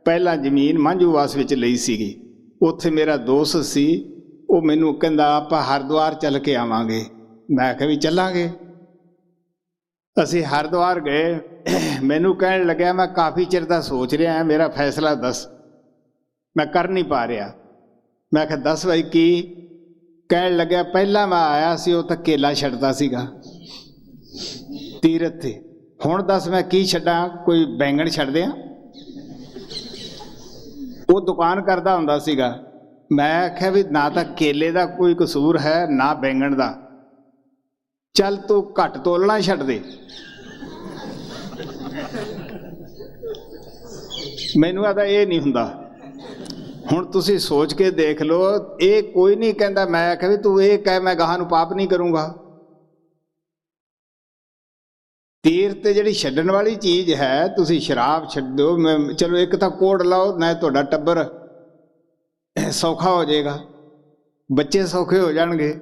ਪਹਿਲਾਂ ਜ਼ਮੀਨ ਮਾਂਝੂਵਾਸ ਵਿੱਚ ਲਈ ਸੀਗੀ, ਉੱਥੇ ਮੇਰਾ ਦੋਸਤ ਸੀ, ਉਹ ਮੈਨੂੰ ਕਹਿੰਦਾ ਆਪਾਂ ਹਰਿਦੁਆਰ ਚੱਲ ਕੇ ਆਵਾਂਗੇ। ਮੈਂ ਕਿਹਾ ਵੀ ਚੱਲਾਂਗੇ। ਅਸੀਂ ਹਰਿਦੁਆਰ ਗਏ। ਮੈਨੂੰ ਕਹਿਣ ਲੱਗਿਆ ਮੈਂ ਕਾਫੀ ਚਿਰ ਦਾ ਸੋਚ ਰਿਹਾ ਹਾਂ, ਮੇਰਾ ਫੈਸਲਾ ਦੱਸ, ਮੈਂ ਕਰ ਨਹੀਂ ਪਾ ਰਿਹਾ। ਮੈਂ ਕਿਹਾ ਦੱਸ ਬਾਈ ਕੀ? ਕਹਿਣ ਲੱਗਿਆ ਪਹਿਲਾਂ ਮੈਂ ਆਇਆ ਸੀ ਉਹ ਤਾਂ ਕੇਲਾ ਛੱਡਦਾ ਸੀਗਾ ਤੀਰਥ ਤੇ, ਹੁਣ ਦੱਸ ਮੈਂ ਕੀ ਛੱਡਾਂ? ਕੋਈ ਬੈਂਗਣ ਛੱਡ ਦਿਆਂ? ਉਹ ਦੁਕਾਨ ਕਰਦਾ ਹੁੰਦਾ ਸੀਗਾ। ਮੈਂ ਆਖਿਆ ਵੀ ਨਾ ਤਾਂ ਕੇਲੇ ਦਾ ਕੋਈ ਕਸੂਰ ਹੈ ਨਾ ਬੈਂਗਣ ਦਾ, ਚੱਲ ਤੂੰ ਘੱਟ ਤੋਲਣਾ ਛੱਡ ਦੇ। ਮੈਨੂੰ ਆਦਾ ਇਹ ਨਹੀਂ ਹੁੰਦਾ। ਹੁਣ ਤੁਸੀਂ ਸੋਚ ਕੇ ਦੇਖ ਲਓ, ਇਹ ਕੋਈ ਨਹੀਂ ਕਹਿੰਦਾ। ਮੈਂ ਆਖਿਆ ਵੀ ਤੂੰ ਇਹ ਕਹਿ ਮੈਂ ਗਾਹਾਂ ਨੂੰ ਪਾਪ ਨਹੀਂ ਕਰੂੰਗਾ। ਤੀਰਥ ਤੇ ਜਿਹੜੀ ਛੱਡਣ ਵਾਲੀ ਚੀਜ਼ ਹੈ, ਤੁਸੀਂ ਸ਼ਰਾਬ ਛੱਡੋ, ਚਲੋ ਇੱਕ ਤਾਂ ਕੋਡ ਲਾਓ, ਨਾ ਤੁਹਾਡਾ ਟੱਬਰ ਸੌਖਾ ਹੋ ਜਾਏਗਾ, ਬੱਚੇ ਸੌਖੇ ਹੋ ਜਾਣਗੇ,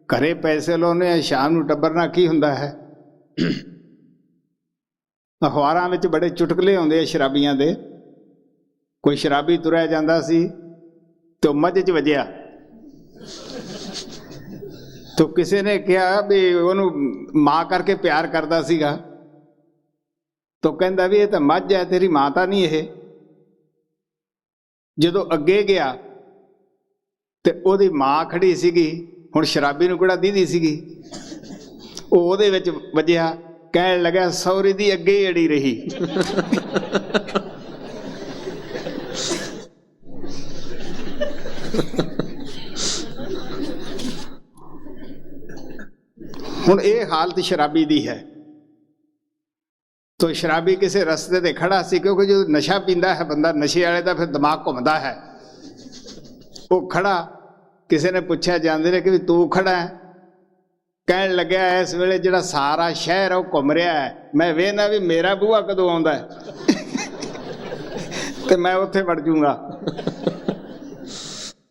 ਘਰੇ ਪੈਸੇ ਲਾਉਣੇ ਆ, ਸ਼ਾਮ ਨੂੰ ਟੱਬਰ ਨਾਲ ਕੀ ਹੁੰਦਾ ਹੈ। ਅਖਬਾਰਾਂ ਵਿੱਚ ਬੜੇ ਚੁਟਕਲੇ ਆਉਂਦੇ ਆ ਸ਼ਰਾਬੀਆਂ ਦੇ। ਕੋਈ ਸ਼ਰਾਬੀ ਤੁਰਿਆ ਜਾਂਦਾ ਸੀ ਤੇ ਮੱਝ 'ਚ ਵੱਜਿਆ, ਤੋ ਕਿਸੇ ਨੇ ਕਿਹਾ ਵੀ ਉਹਨੂੰ ਮਾਂ ਕਰਕੇ ਪਿਆਰ ਕਰਦਾ ਸੀਗਾ, ਤੋ ਕਹਿੰਦਾ ਵੀ ਇਹ ਤਾਂ ਮੱਝ ਹੈ, ਤੇਰੀ ਮਾਂ ਤਾਂ ਨਹੀਂ ਇਹ। ਜਦੋਂ ਅੱਗੇ ਗਿਆ ਤੇ ਉਹਦੀ ਮਾਂ ਖੜੀ ਸੀਗੀ, ਹੁਣ ਸ਼ਰਾਬੀ ਨੂੰ ਕਿਹੜਾ ਦੀਦੀ ਸੀਗੀ, ਉਹ ਉਹਦੇ ਵਿੱਚ ਵੱਜਿਆ। ਕਹਿਣ ਲੱਗਾ ਸੌਰੀ ਦੀ ਅੱਗੇ ਹੀ ਅੜੀ ਰਹੀ। ਹੁਣ ਇਹ ਹਾਲਤ ਸ਼ਰਾਬੀ ਦੀ ਹੈ। ਤੋ ਸ਼ਰਾਬੀ ਕਿਸੇ ਰਸਤੇ ਤੇ ਖੜਾ ਸੀ, ਕਿਉਂਕਿ ਜਦੋਂ ਨਸ਼ਾ ਪੀਂਦਾ ਹੈ ਬੰਦਾ, ਨਸ਼ੇ ਵਾਲੇ ਦਾ ਫਿਰ ਦਿਮਾਗ ਘੁੰਮਦਾ ਹੈ। ਉਹ ਖੜਾ, ਕਿਸੇ ਨੇ ਪੁੱਛਿਆ ਜਾਂਦੇ ਨੇ ਕਿ ਵੀ ਤੂੰ ਖੜਾ ਹੈ? ਕਹਿਣ ਲੱਗਿਆ ਇਸ ਵੇਲੇ ਜਿਹੜਾ ਸਾਰਾ ਸ਼ਹਿਰ ਉਹ ਘੁੰਮ ਰਿਹਾ ਹੈ, ਮੈਂ ਵੇਖਦਾ ਵੀ ਮੇਰਾ ਬੂਹਾ ਕਦੋਂ ਆਉਂਦਾ ਹੈ ਤੇ ਮੈਂ ਉੱਥੇ ਵੜ ਜੂੰਗਾ।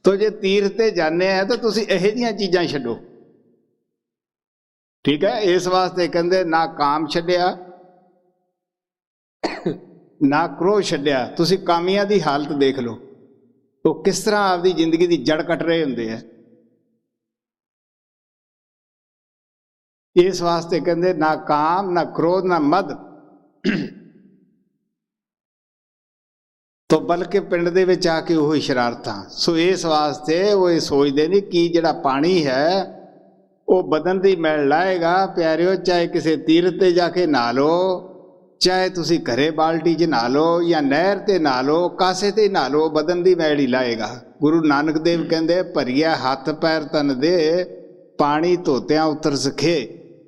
ਤੋ ਜੇ ਤੀਰਥ ਤੇ ਜਾਂਦੇ ਆ ਤਾਂ ਤੁਸੀਂ ਇਹੋ ਜਿਹੀਆਂ ਚੀਜ਼ਾਂ ਛੱਡੋ, ਠੀਕ ਹੈ। ਇਸ ਵਾਸਤੇ ਕਹਿੰਦੇ ਨਾ ਕਾਮ ਛੱਡਿਆ ਨਾ ਕ੍ਰੋਧ ਛੱਡਿਆ। ਤੁਸੀਂ ਕਾਮੀਆਂ ਦੀ ਹਾਲਤ ਦੇਖ ਲਓ, ਉਹ ਕਿਸ ਤਰ੍ਹਾਂ ਆਪਦੀ ਜ਼ਿੰਦਗੀ ਦੀ ਜੜ ਕੱਟ ਰਹੇ ਹੁੰਦੇ ਆ। ਇਸ ਵਾਸਤੇ ਕਹਿੰਦੇ ਨਾ ਕਾਮ ਨਾ ਕ੍ਰੋਧ ਨਾ ਮਦ, ਤੋ ਬਲਕਿ ਪਿੰਡ ਦੇ ਵਿੱਚ ਆ ਕੇ ਉਹੀ ਸ਼ਰਾਰਤਾਂ। ਸੋ ਇਸ ਵਾਸਤੇ ਉਹ ਇਹ ਸੋਚਦੇ ਨਹੀਂ ਕਿ ਜਿਹੜਾ ਪਾਣੀ ਹੈ ਉਹ ਬਦਨ ਦੀ ਮੈਲ ਲਾਏਗਾ। ਪਿਆਰਿਓ, ਚਾਹੇ ਕਿਸੇ ਤੀਰਥ ਤੇ ਜਾ ਕੇ ਨਹਾ ਲਓ, ਚਾਹੇ ਤੁਸੀਂ ਘਰੇ ਬਾਲਟੀ 'ਚ ਨਹਾ ਲਓ ਜਾਂ ਨਹਿਰ ਤੇ ਨਹਾ ਲਓ, ਕਾਸੇ ਤੇ ਨਹਾ ਲਓ, ਬਦਨ ਦੀ ਮੈਲ ਹੀ ਲਾਏਗਾ। ਗੁਰੂ ਨਾਨਕ ਦੇਵ ਕਹਿੰਦੇ ਭਰੀਆ ਹੱਥ ਪੈਰ ਤਨ ਦੇ, ਪਾਣੀ ਧੋਤਿਆਂ ਉਤਰ ਸਖੇ,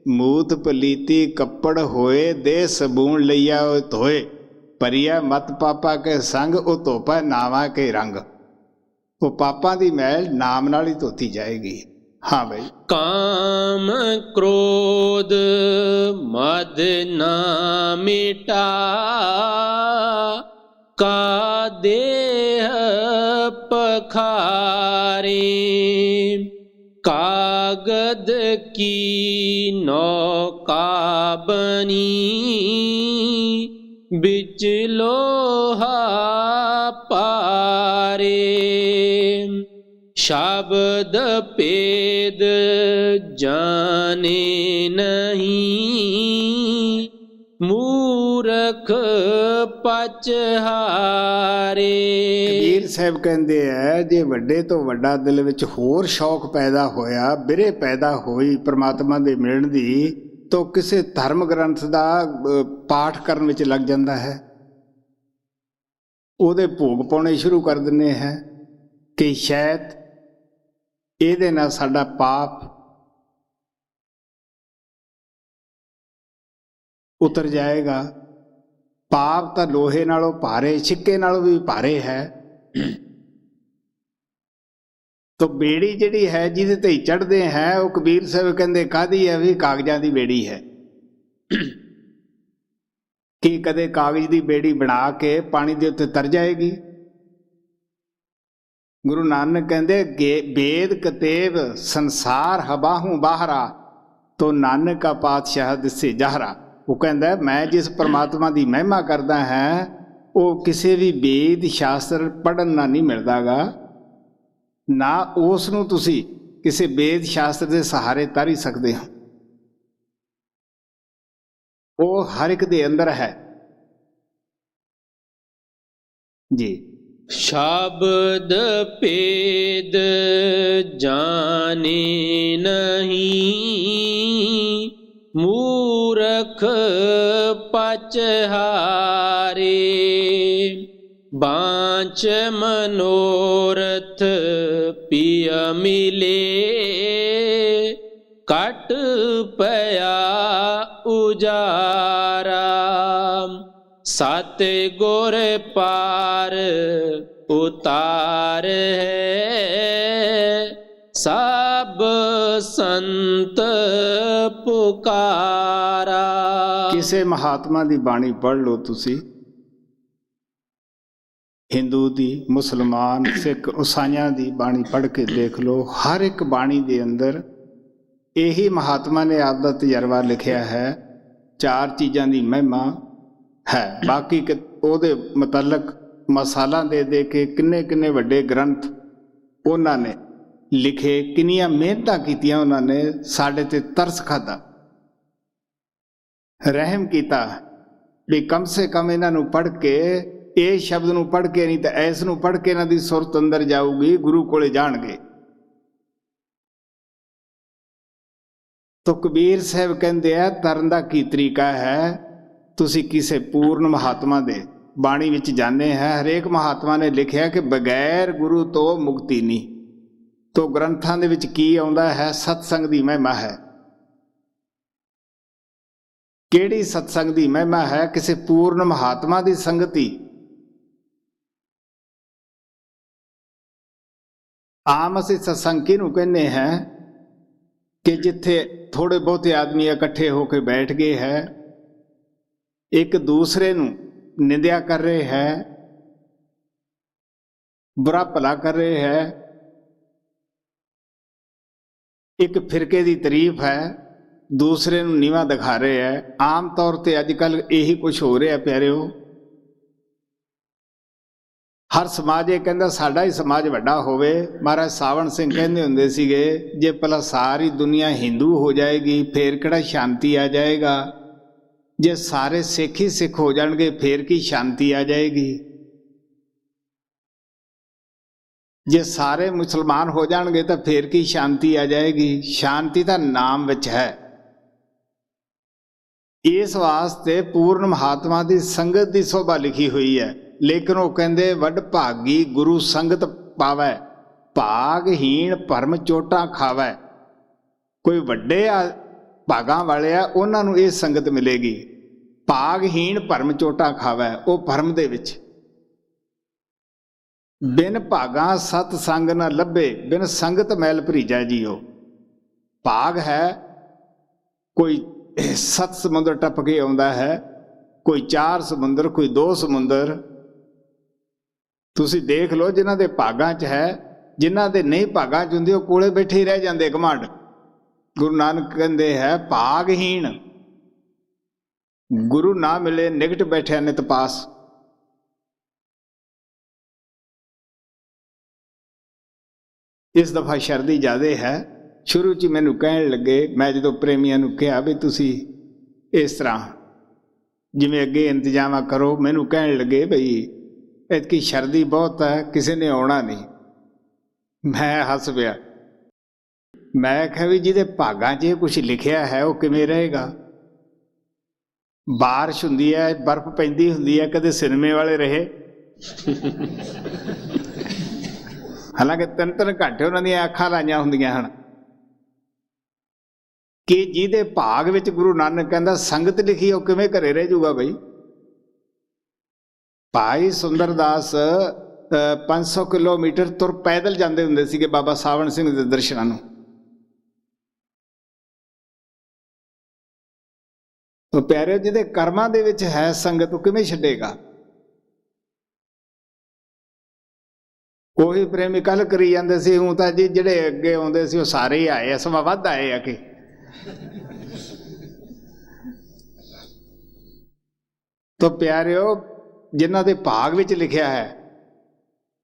ਮੂਤ ਪਲੀਤੀ ਕੱਪੜ ਹੋਏ, ਦੇ ਸਬੂਨ ਲਈਆ ਉਹ ਧੋਏ, ਭਰੀਆ ਮਤ ਪਾਪਾ ਕੇ ਸੰਗ, ਉਹ ਧੋਪਾ ਨਾਵਾਂ ਕੇ ਰੰਗ। ਉਹ ਪਾਪਾਂ ਦੀ ਮੈਲ ਨਾਮ ਨਾਲ ਹੀ ਧੋਤੀ ਜਾਏਗੀ। हाँ भाई। काम क्रोध मद ना मिटा का देह पखारे कागद की नौका बनी बिच लोहा पारे शब्द पेद जाने नहीं मूरख पचहारे। ਕਬੀਰ ਸਾਹਿਬ ਕਹਿੰਦੇ ਹੈ ਜੇ ਵੱਡੇ ਤੋਂ ਵੱਡਾ ਦਿਲ ਵਿੱਚ ਹੋਰ ਸ਼ੌਕ ਪੈਦਾ ਹੋਇਆ, ਬਿਰੇ ਪੈਦਾ ਹੋਈ ਪ੍ਰਮਾਤਮਾ ਦੇ ਮਿਲਣ ਦੀ, ਤਾਂ ਕਿਸੇ ਧਰਮ ਗ੍ਰੰਥ ਦਾ ਪਾਠ ਕਰਨ ਵਿੱਚ ਲੱਗ ਜਾਂਦਾ ਹੈ, ਉਹਦੇ ਭੋਗ ਪਾਉਣੇ ਸ਼ੁਰੂ ਕਰ ਦਿੰਦੇ ਹੈ ਕਿ ਸ਼ਾਇਦ ਇਹਦੇ ਨਾਲ ਸਾਡਾ ਪਾਪ ਉਤਰ ਜਾਏਗਾ। ਪਾਪ ਤਾਂ ਲੋਹੇ ਨਾਲੋਂ ਭਾਰੇ, ਸਿੱਕੇ ਨਾਲੋਂ ਵੀ ਭਾਰੇ ਹੈ। ਤਾਂ ਬੇੜੀ ਜਿਹੜੀ ਹੈ ਜਿਹਦੇ ਤੇ ਚੜ੍ਹਦੇ ਹੈ, ਉਹ ਕਬੀਰ ਸਾਹਿਬ ਕਹਿੰਦੇ ਕਾਹਦੀ ਹੈ? ਵੀ ਕਾਗਜ਼ਾਂ ਦੀ ਬੇੜੀ ਹੈ। ਕੀ ਕਦੇ ਕਾਗਜ਼ ਦੀ ਬੇੜੀ ਬਣਾ ਕੇ ਪਾਣੀ ਦੇ ਉੱਤੇ ਤਰ ਜਾਏਗੀ? ਗੁਰੂ ਨਾਨਕ ਕਹਿੰਦੇ ਵੇਦ ਕਤੇਬ ਸੰਸਾਰ ਹਬਾਹੂ ਬਾਹਰਾ ਤੋ ਨਾਨਕ ਕਾ ਪਾਤਸ਼ਾਹ ਦਿਸੇ ਜ਼ਾਹਰਾ। ਉਹ ਕਹਿੰਦਾ ਮੈਂ ਜਿਸ ਪਰਮਾਤਮਾ ਦੀ ਮਹਿਮਾ ਕਰਦਾ ਹਾਂ ਉਹ ਕਿਸੇ ਵੀ ਵੇਦ ਸ਼ਾਸਤਰ ਪੜ੍ਹਨ ਨਾਲ ਨਹੀਂ ਮਿਲਦਾਗਾ, ਨਾ ਉਸ ਨੂੰ ਤੁਸੀਂ ਕਿਸੇ ਵੇਦ ਸ਼ਾਸਤਰ ਦੇ ਸਹਾਰੇ ਤਰ ਹੀ ਸਕਦੇ ਹੋ। ਉਹ ਹਰ ਇੱਕ ਦੇ ਅੰਦਰ ਹੈ ਜੀ। शब्द पेद जाने नहीं मूरख पचहारे बांच मनोरथ पिय मिले कट पया उजारा सत गुर पार उतार है सब संत पुकारा। ਕਿਸੇ ਮਹਾਤਮਾ ਦੀ ਬਾਣੀ ਪੜ੍ਹ ਲਓ ਤੁਸੀਂ, ਹਿੰਦੂ ਦੀ, ਮੁਸਲਮਾਨ, ਸਿੱਖ, ਈਸਾਈਆਂ ਦੀ ਬਾਣੀ ਪੜ੍ਹ ਕੇ ਦੇਖ ਲਓ। ਹਰ ਇੱਕ ਬਾਣੀ ਦੇ ਅੰਦਰ ਇਹੀ ਮਹਾਤਮਾ ਨੇ ਆਪ ਦਾ ਤਜਰਬਾ ਲਿਖਿਆ ਹੈ। 4 ਚੀਜ਼ਾਂ ਦੀ ਮਹਿਮਾ ਹੈ। ਬਾਕੀ ਉਹਦੇ ਮੁਤਲਕ ਮਸਾਲਾ ਦੇ ਦੇ ਕੇ ਕਿੰਨੇ ਕਿੰਨੇ ਵੱਡੇ ਗ੍ਰੰਥ ਉਹਨਾਂ ਨੇ ਲਿਖੇ, ਕਿੰਨੀਆਂ ਮਿਹਨਤਾਂ ਕੀਤੀਆਂ ਉਹਨਾਂ ਨੇ, ਸਾਡੇ ਤੇ ਤਰਸ ਖਾਧਾ, ਰਹਿਮ ਕੀਤਾ ਵੀ ਕਮ ਸੇ ਕਮ ਇਹਨਾਂ ਨੂੰ ਪੜ੍ਹ ਕੇ, ਇਹ ਸ਼ਬਦ ਨੂੰ ਪੜ੍ਹ ਕੇ ਨਹੀਂ ਤਾਂ ਇਸ ਨੂੰ ਪੜ੍ਹ ਕੇ ਇਹਨਾਂ ਦੀ ਸੁਰਤ ਅੰਦਰ ਜਾਊਗੀ, ਗੁਰੂ ਕੋਲੇ ਜਾਣਗੇ। ਤਾਂ ਕਬੀਰ ਸਾਹਿਬ ਕਹਿੰਦੇ ਆ ਤਰਨ ਦਾ ਕੀ ਤਰੀਕਾ ਹੈ? ਤੁਸੀਂ ਕਿਸੇ ਪੂਰਨ ਮਹਾਤਮਾ ਦੇ ਬਾਣੀ ਵਿੱਚ ਜਾਂਦੇ ਹੈ, ਹਰੇਕ ਮਹਾਤਮਾ ਨੇ ਲਿਖਿਆ ਕਿ ਬਗੈਰ ਗੁਰੂ ਤੋਂ ਮੁਕਤੀ ਨਹੀਂ। ਤੋ ਗ੍ਰੰਥਾਂ ਦੇ ਵਿੱਚ ਕੀ ਆਉਂਦਾ ਹੈ? ਸਤਸੰਗ ਦੀ ਮਹਿਮਾ ਹੈ। ਕਿਹੜੀ ਸਤਸੰਗ ਦੀ ਮਹਿਮਾ ਹੈ? ਕਿਸੇ ਪੂਰਨ ਮਹਾਤਮਾ ਦੀ ਸੰਗਤੀ। ਆਮ ਅਸੀਂ ਸਤਸੰਗ ਕਿਹਨੂੰ ਕਹਿੰਦੇ ਹੈ? ਕਿ ਜਿੱਥੇ ਥੋੜੇ ਬਹੁਤੇ ਆਦਮੀ ਇਕੱਠੇ ਹੋ ਕੇ ਬੈਠ ਗਏ ਹੈ, ਇੱਕ ਦੂਸਰੇ ਨੂੰ ਨਿੰਦਿਆ ਕਰ ਰਹੇ ਹੈ, ਬੁਰਾ ਭਲਾ ਕਰ ਰਹੇ ਹੈ, ਇੱਕ ਫਿਰਕੇ ਦੀ ਤਾਰੀਫ ਹੈ, ਦੂਸਰੇ ਨੂੰ ਨੀਵਾਂ ਦਿਖਾ ਰਹੇ ਹੈ। ਆਮ ਤੌਰ ਤੇ ਅੱਜ ਕੱਲ੍ਹ ਇਹੀ ਕੁਝ ਹੋ ਰਿਹਾ ਪਿਆਰਿਓ। ਹਰ ਸਮਾਜ ਇਹ ਕਹਿੰਦਾ ਸਾਡਾ ਹੀ ਸਮਾਜ ਵੱਡਾ ਹੋਵੇ। ਮਹਾਰਾਜ ਸਾਵਣ ਸਿੰਘ ਕਹਿੰਦੇ ਹੁੰਦੇ ਸੀਗੇ ਜੇ ਭਲਾ ਸਾਰੀ ਦੁਨੀਆ ਹਿੰਦੂ ਹੋ ਜਾਏਗੀ ਫੇਰ ਕਿਹੜਾ ਸ਼ਾਂਤੀ ਆ ਜਾਏਗਾ? ਜੇ ਸਾਰੇ ਸਿੱਖ ਹੀ ਸਿੱਖ ਹੋ ਜਾਣਗੇ ਫੇਰ ਕੀ ਸ਼ਾਂਤੀ ਆ ਜਾਏਗੀ? ਜੇ ਸਾਰੇ ਮੁਸਲਮਾਨ ਹੋ ਜਾਣਗੇ ਤਾਂ ਫੇਰ ਕੀ ਸ਼ਾਂਤੀ ਆ ਜਾਏਗੀ? ਸ਼ਾਂਤੀ ਤਾਂ ਨਾਮ ਵਿੱਚ ਹੈ। ਇਸ ਵਾਸਤੇ ਪੂਰਨ ਮਹਾਤਮਾ ਦੀ ਸੰਗਤ ਦੀ ਸੋਭਾ ਲਿਖੀ ਹੋਈ ਹੈ। ਲੇਕਿਨ ਉਹ ਕਹਿੰਦੇ ਵੱਡ ਭਾਗੀ ਗੁਰੂ ਸੰਗਤ ਪਾਵੈ, ਭਾਗਹੀਣ ਭਰਮ ਚੋਟਾਂ ਖਾਵੈ। ਕੋਈ ਵੱਡੇ ਭਾਗਾਂ ਵਾਲੇ ਆ ਉਹਨਾਂ ਨੂੰ ਇਹ ਸੰਗਤ ਮਿਲੇਗੀ। ਭਾਗਹੀਣ ਭਰਮ ਚੋਟਾਂ ਖਾਵੈ, ਉਹ ਭਰਮ ਦੇ ਵਿੱਚ। ਬਿਨ ਭਾਗਾਂ ਸਤ ਸੰਗ ਨਾ ਲੱਭੇ, ਬਿਨ ਸੰਗਤ ਮੈਲ ਭਰੀਜੈ ਜੀਓ। ਭਾਗ ਹੈ। ਕੋਈ 7 ਸਮੁੰਦਰ ਟੱਪ ਕੇ ਆਉਂਦਾ ਹੈ, ਕੋਈ 4 ਸਮੁੰਦਰ, ਕੋਈ 2 ਸਮੁੰਦਰ। ਤੁਸੀਂ ਦੇਖ ਲਓ ਜਿਨ੍ਹਾਂ ਦੇ ਭਾਗਾਂ 'ਚ ਹੈ, ਜਿਨ੍ਹਾਂ ਦੇ ਨਹੀਂ ਭਾਗਾਂ 'ਚ ਹੁੰਦੇ ਉਹ ਕੋਲੇ ਬੈਠੇ ਹੀ ਰਹਿ ਜਾਂਦੇ ਘਮੰਡ। ਗੁਰੂ ਨਾਨਕ ਕਹਿੰਦੇ ਹੈ ਭਾਗਹੀਣ, ਗੁਰੂ ਨਾ ਮਿਲੇ ਨਿਕਟ ਬੈਠਿਆ ਨਿਤ ਪਾਸ। ਇਸ ਦਫਾ ਸ਼ਰਧੀ ਜ਼ਿਆਦੇ ਹੈ। ਸ਼ੁਰੂ 'ਚ ਮੈਨੂੰ ਕਹਿਣ ਲੱਗੇ, ਮੈਂ ਜਦੋਂ ਪ੍ਰੇਮੀਆਂ ਨੂੰ ਕਿਹਾ ਵੀ ਤੁਸੀਂ ਇਸ ਤਰ੍ਹਾਂ ਜਿਵੇਂ ਅੱਗੇ ਇੰਤਜ਼ਾਮ ਕਰੋ, ਮੈਨੂੰ ਕਹਿਣ ਲੱਗੇ ਬਈ ਐਤਕੀ ਸ਼ਰਧੀ ਬਹੁਤ ਹੈ, ਕਿਸੇ ਨੇ ਆਉਣਾ ਨਹੀਂ। ਮੈਂ ਹੱਸ ਪਿਆ। ਮੈਂ ਕਿਹਾ ਵੀ ਜਿਹਦੇ ਭਾਗਾਂ 'ਚ ਕੁਛ ਲਿਖਿਆ ਹੈ ਉਹ ਕਿਵੇਂ ਰਹੇਗਾ? ਬਾਰਿਸ਼ ਹੁੰਦੀ ਹੈ, ਬਰਫ਼ ਪੈਂਦੀ ਹੁੰਦੀ ਹੈ, ਕਦੇ ਸਿਨੇਮੇ ਵਾਲੇ ਰਹੇ। ਹਾਲਾਂਕਿ 3-3 ਘੰਟੇ ਉਹਨਾਂ ਦੀਆਂ ਅੱਖਾਂ ਲਾਈਆਂ ਹੁੰਦੀਆਂ ਹਨ। ਕਿ ਜਿਹਦੇ ਭਾਗ ਵਿੱਚ ਗੁਰੂ ਨਾਨਕ ਕਹਿੰਦਾ ਸੰਗਤ ਲਿਖੀ, ਉਹ ਕਿਵੇਂ ਘਰੇ ਰਹਿ ਜਾਊਗਾ ਬਈ? ਭਾਈ ਸੁੰਦਰਦਾਸ 500 ਕਿਲੋਮੀਟਰ ਤੁਰ ਪੈਦਲ ਜਾਂਦੇ ਹੁੰਦੇ ਸੀਗੇ ਬਾਬਾ ਸਾਵਣ ਸਿੰਘ ਦੇ ਦਰਸ਼ਨਾਂ ਨੂੰ। ਉਹ ਪਿਆਰਿਓ, ਜਿਹਦੇ ਕਰਮਾਂ ਦੇ ਵਿੱਚ ਹੈ ਸੰਗਤ, ਉਹ ਕਿਵੇਂ ਛੱਡੇਗਾ? ਉਹੀ ਪ੍ਰੇਮੀ ਕੱਲ ਕਰੀ ਜਾਂਦੇ ਸੀ, ਹੁਣ ਤਾਂ ਜੀ ਜਿਹੜੇ ਅੱਗੇ ਆਉਂਦੇ ਸੀ ਉਹ ਸਾਰੇ ਹੀ ਆਏ ਆ, ਸਮਾਂ ਵੱਧ ਆਏ ਆ ਕਿ ਤੋ ਪਿਆਰਿਓ, ਜਿਨ੍ਹਾਂ ਦੇ ਭਾਗ ਵਿੱਚ ਲਿਖਿਆ ਹੈ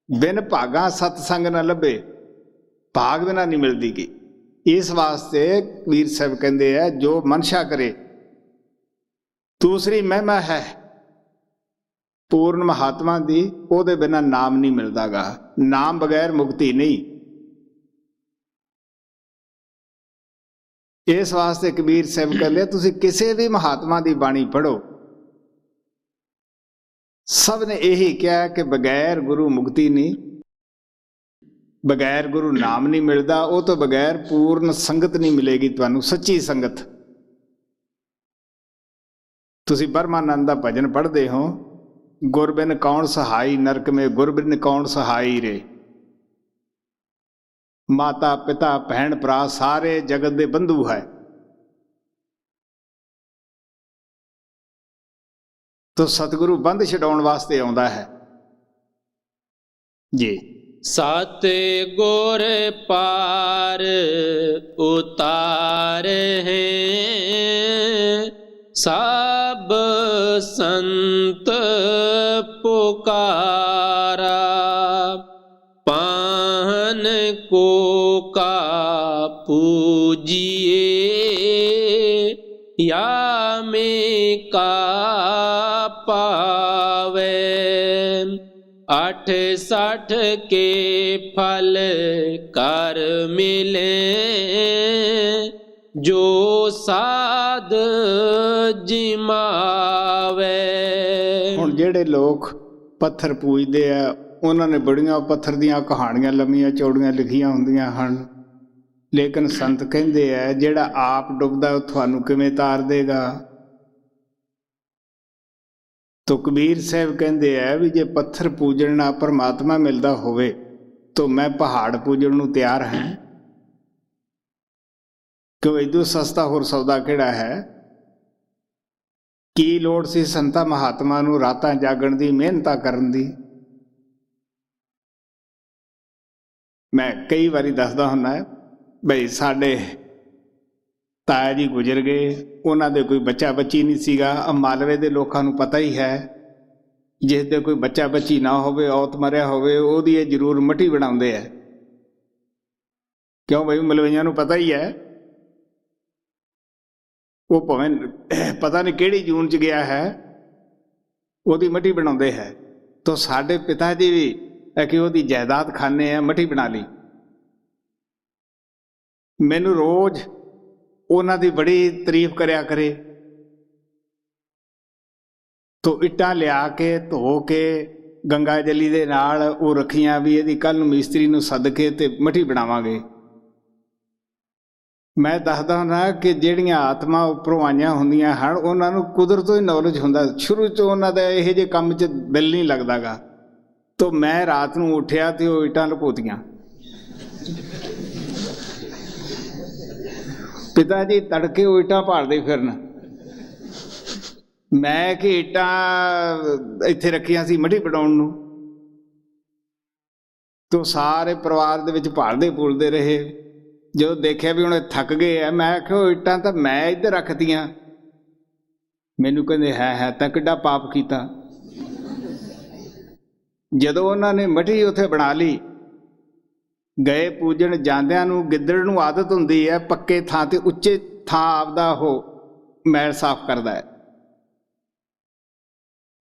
ਬਿਨ ਭਾਗਾਂ ਸਤਸੰਗ ਨਾ ਲੱਭੇ, ਭਾਗ ਬਿਨਾਂ ਨਹੀਂ ਮਿਲਦੀ ਗੀ। ਇਸ ਵਾਸਤੇ ਵੀਰ ਸਾਹਿਬ ਕਹਿੰਦੇ ਆ ਜੋ ਮਨਸ਼ਾ ਕਰੇ। ਦੂਸਰੀ ਮਹਿਮਾ ਹੈ ਪੂਰਨ ਮਹਾਤਮਾ ਦੀ, ਉਹਦੇ ਬਿਨਾਂ ਨਾਮ ਨਹੀਂ ਮਿਲਦਾਗਾ। ਨਾਮ ਬਗੈਰ ਮੁਕਤੀ ਨਹੀਂ। ਇਸ ਵਾਸਤੇ ਕਬੀਰ ਸਾਹਿਬ ਕਹਿੰਦੇ ਤੁਸੀਂ ਕਿਸੇ ਵੀ ਮਹਾਤਮਾ ਦੀ ਬਾਣੀ ਪੜ੍ਹੋ, ਸਭ ਨੇ ਇਹੀ ਕਿਹਾ ਕਿ ਬਗੈਰ ਗੁਰੂ ਮੁਕਤੀ ਨਹੀਂ, ਬਗੈਰ ਗੁਰੂ ਨਾਮ ਨਹੀਂ ਮਿਲਦਾ। ਉਹ ਤੋਂ ਬਗੈਰ ਪੂਰਨ ਸੰਗਤ ਨਹੀਂ ਮਿਲੇਗੀ ਤੁਹਾਨੂੰ, ਸੱਚੀ ਸੰਗਤ। ਤੁਸੀਂ ਬਰਮਾਨੰਦ ਦਾ ਭਜਨ ਪੜ੍ਹਦੇ ਹੋ, ਗੁਰਬਿਨ ਕੌਣ ਸਹਾਈ ਨਰਕ ਮੇ, ਗੁਰਬਿਨ ਕੌਣ ਸਹਾਈ ਰੇ। ਮਾਤਾ ਪਿਤਾ ਭੈਣ ਭਰਾ ਸਾਰੇ ਜਗਤ ਦੇ ਬੰਧੂ ਹੈ। ਤੋ ਸਤਿਗੁਰੂ ਬੰਧ ਛਡਾਉਣ ਵਾਸਤੇ ਆਉਂਦਾ ਹੈ ਜੀ। ਸਤ ਗੁਰ ਪਾਰ ਉਤਾਰ ਹੈ, ਸਭ ਸੰਤ ਪੁਕਾਰਾ। ਪਾਹਨ ਕੋ ਕਾ ਪੂਜੀਏ, या में का पावे। 68 के फल कर मिले, जो साध जिमावे। ਹੁਣ ਜਿਹੜੇ ਲੋਕ ਪੱਥਰ ਪੂਜਦੇ ਆ, ਉਹਨਾਂ ਨੇ ਬੜੀਆਂ ਪੱਥਰ ਦੀਆਂ ਕਹਾਣੀਆਂ ਲੰਮੀਆਂ ਚੌੜੀਆਂ ਲਿਖੀਆਂ ਹੁੰਦੀਆਂ ਹਨ। ਲੇਕਿਨ ਸੰਤ ਕਹਿੰਦੇ ਆ ਜਿਹੜਾ ਆਪ ਡੁੱਬਦਾ ਉਹ ਤੁਹਾਨੂੰ ਕਿਵੇਂ ਤਾਰ ਦੇਗਾ। ਤੋ ਕਬੀਰ ਸਾਹਿਬ ਕਹਿੰਦੇ ਆ ਵੀ ਜੇ ਪੱਥਰ ਪੂਜਣ ਨਾਲ ਪਰਮਾਤਮਾ ਮਿਲਦਾ ਹੋਵੇ ਤਾਂ ਮੈਂ ਪਹਾੜ ਪੂਜਣ ਨੂੰ ਤਿਆਰ ਹਾਂ। ਕਿਉਂ ਇਦੋਂ ਸਸਤਾ ਹੋਰ ਸੌਦਾ ਕਿਹੜਾ ਹੈ। ਕੀ ਲੋੜ ਸੀ ਸੰਤਾਂ ਮਹਾਤਮਾ ਨੂੰ ਰਾਤਾਂ ਜਾਗਣ ਦੀ, ਮਿਹਨਤਾਂ ਕਰਨ ਦੀ। ਮੈਂ ਕਈ ਵਾਰੀ ਦੱਸਦਾ ਹੁੰਦਾ ਬਈ ਸਾਡੇ ਤਾਇਆ ਜੀ ਗੁਜ਼ਰ ਗਏ, ਉਹਨਾਂ ਦੇ ਕੋਈ ਬੱਚਾ ਬੱਚੀ ਨਹੀਂ ਸੀਗਾ। ਮਾਲਵੇ ਦੇ ਲੋਕਾਂ ਨੂੰ ਪਤਾ ਹੀ ਹੈ, ਜਿਸ ਦੇ ਕੋਈ ਬੱਚਾ ਬੱਚੀ ਨਾ ਹੋਵੇ, ਔਤ ਮਰਿਆ ਹੋਵੇ, ਉਹਦੀ ਇਹ ਜ਼ਰੂਰ ਮੱਟੀ ਬਣਾਉਂਦੇ ਹੈ। ਕਿਉਂ ਬਈ ਮਲਵਈਆਂ ਨੂੰ ਪਤਾ ਹੀ ਹੈ, ਉਹ ਭਾਵੇਂ ਪਤਾ ਨਹੀਂ ਕਿਹੜੀ ਜੂਨ 'ਚ ਗਿਆ ਹੈ, ਉਹਦੀ ਮੱਟੀ ਬਣਾਉਂਦੇ ਹੈ। ਤਾਂ ਸਾਡੇ ਪਿਤਾ ਜੀ ਵੀ ਹੈ ਕਿ ਉਹਦੀ ਜਾਇਦਾਦ ਖਾਨੇ ਆ, ਮੱਟੀ ਬਣਾ ਲਈ। ਮੈਨੂੰ ਰੋਜ਼ ਉਹਨਾਂ ਦੀ ਬੜੀ ਤਾਰੀਫ ਕਰਿਆ ਕਰੇ। ਤੋ ਇੱਟਾਂ ਲਿਆ ਕੇ ਧੋ ਕੇ ਗੰਗਾ ਜਲੀ ਦੇ ਨਾਲ ਉਹ ਰੱਖੀਆਂ ਵੀ ਇਹਦੀ ਕੱਲ੍ਹ ਨੂੰ ਮਿਸਤਰੀ ਨੂੰ ਸੱਦ ਕੇ ਤੇ ਮੱਟੀ ਬਣਾਵਾਂਗੇ। ਮੈਂ ਦੱਸਦਾ ਹੁੰਦਾ ਕਿ ਜਿਹੜੀਆਂ ਆਤਮਾ ਉੱਪਰੋਂ ਆਈਆਂ ਹੁੰਦੀਆਂ ਹਨ, ਉਹਨਾਂ ਨੂੰ ਕੁਦਰਤੋਂ ਹੀ ਨੌਲੇਜ ਹੁੰਦਾ। ਸ਼ੁਰੂ 'ਚ ਉਹਨਾਂ ਦਾ ਇਹੋ ਜਿਹੇ ਕੰਮ 'ਚ ਦਿਲ ਨਹੀਂ ਲੱਗਦਾ ਗਾ। ਤੋ ਮੈਂ ਰਾਤ ਨੂੰ ਉੱਠਿਆ ਤੇ ਉਹ ਇੱਟਾਂ ਲੁਕੋਤੀਆਂ। ਪਿਤਾ ਜੀ ਤੜਕੇ ਉਹ ਇੱਟਾਂ ਭਾਲਦੇ ਫਿਰਨ। ਮੈਂ ਕਿ ਇੱਟਾਂ ਇੱਥੇ ਰੱਖੀਆਂ ਸੀ ਮੜੀ ਬਣਾਉਣ ਨੂੰ, ਤੋ ਸਾਰੇ ਪਰਿਵਾਰ ਦੇ ਵਿੱਚ ਭਾਲਦੇ ਭੁੱਲਦੇ ਰਹੇ। ਜਦੋਂ ਦੇਖਿਆ ਵੀ ਹੁਣ ਥੱਕ ਗਏ ਆ, ਮੈਂ ਆਖਿਆ ਉਹ ਇੱਟਾਂ ਤਾਂ ਮੈਂ ਇੱਧਰ ਰੱਖਤੀਆਂ। ਮੈਨੂੰ ਕਹਿੰਦੇ ਹੈ ਤਾਂ ਕਿੱਡਾ ਪਾਪ ਕੀਤਾ। ਜਦੋਂ ਉਹਨਾਂ ਨੇ ਮਠੀ ਉੱਥੇ ਬਣਾ ਲਈ, ਗਏ ਪੂਜਣ। ਜਾਂਦਿਆਂ ਨੂੰ ਗਿੱਦੜ ਨੂੰ ਆਦਤ ਹੁੰਦੀ ਹੈ ਪੱਕੇ ਥਾਂ ਤੇ ਉੱਚੇ ਥਾਂ ਆਪਦਾ ਉਹ ਮੈਲ ਸਾਫ਼ ਕਰਦਾ ਹੈ।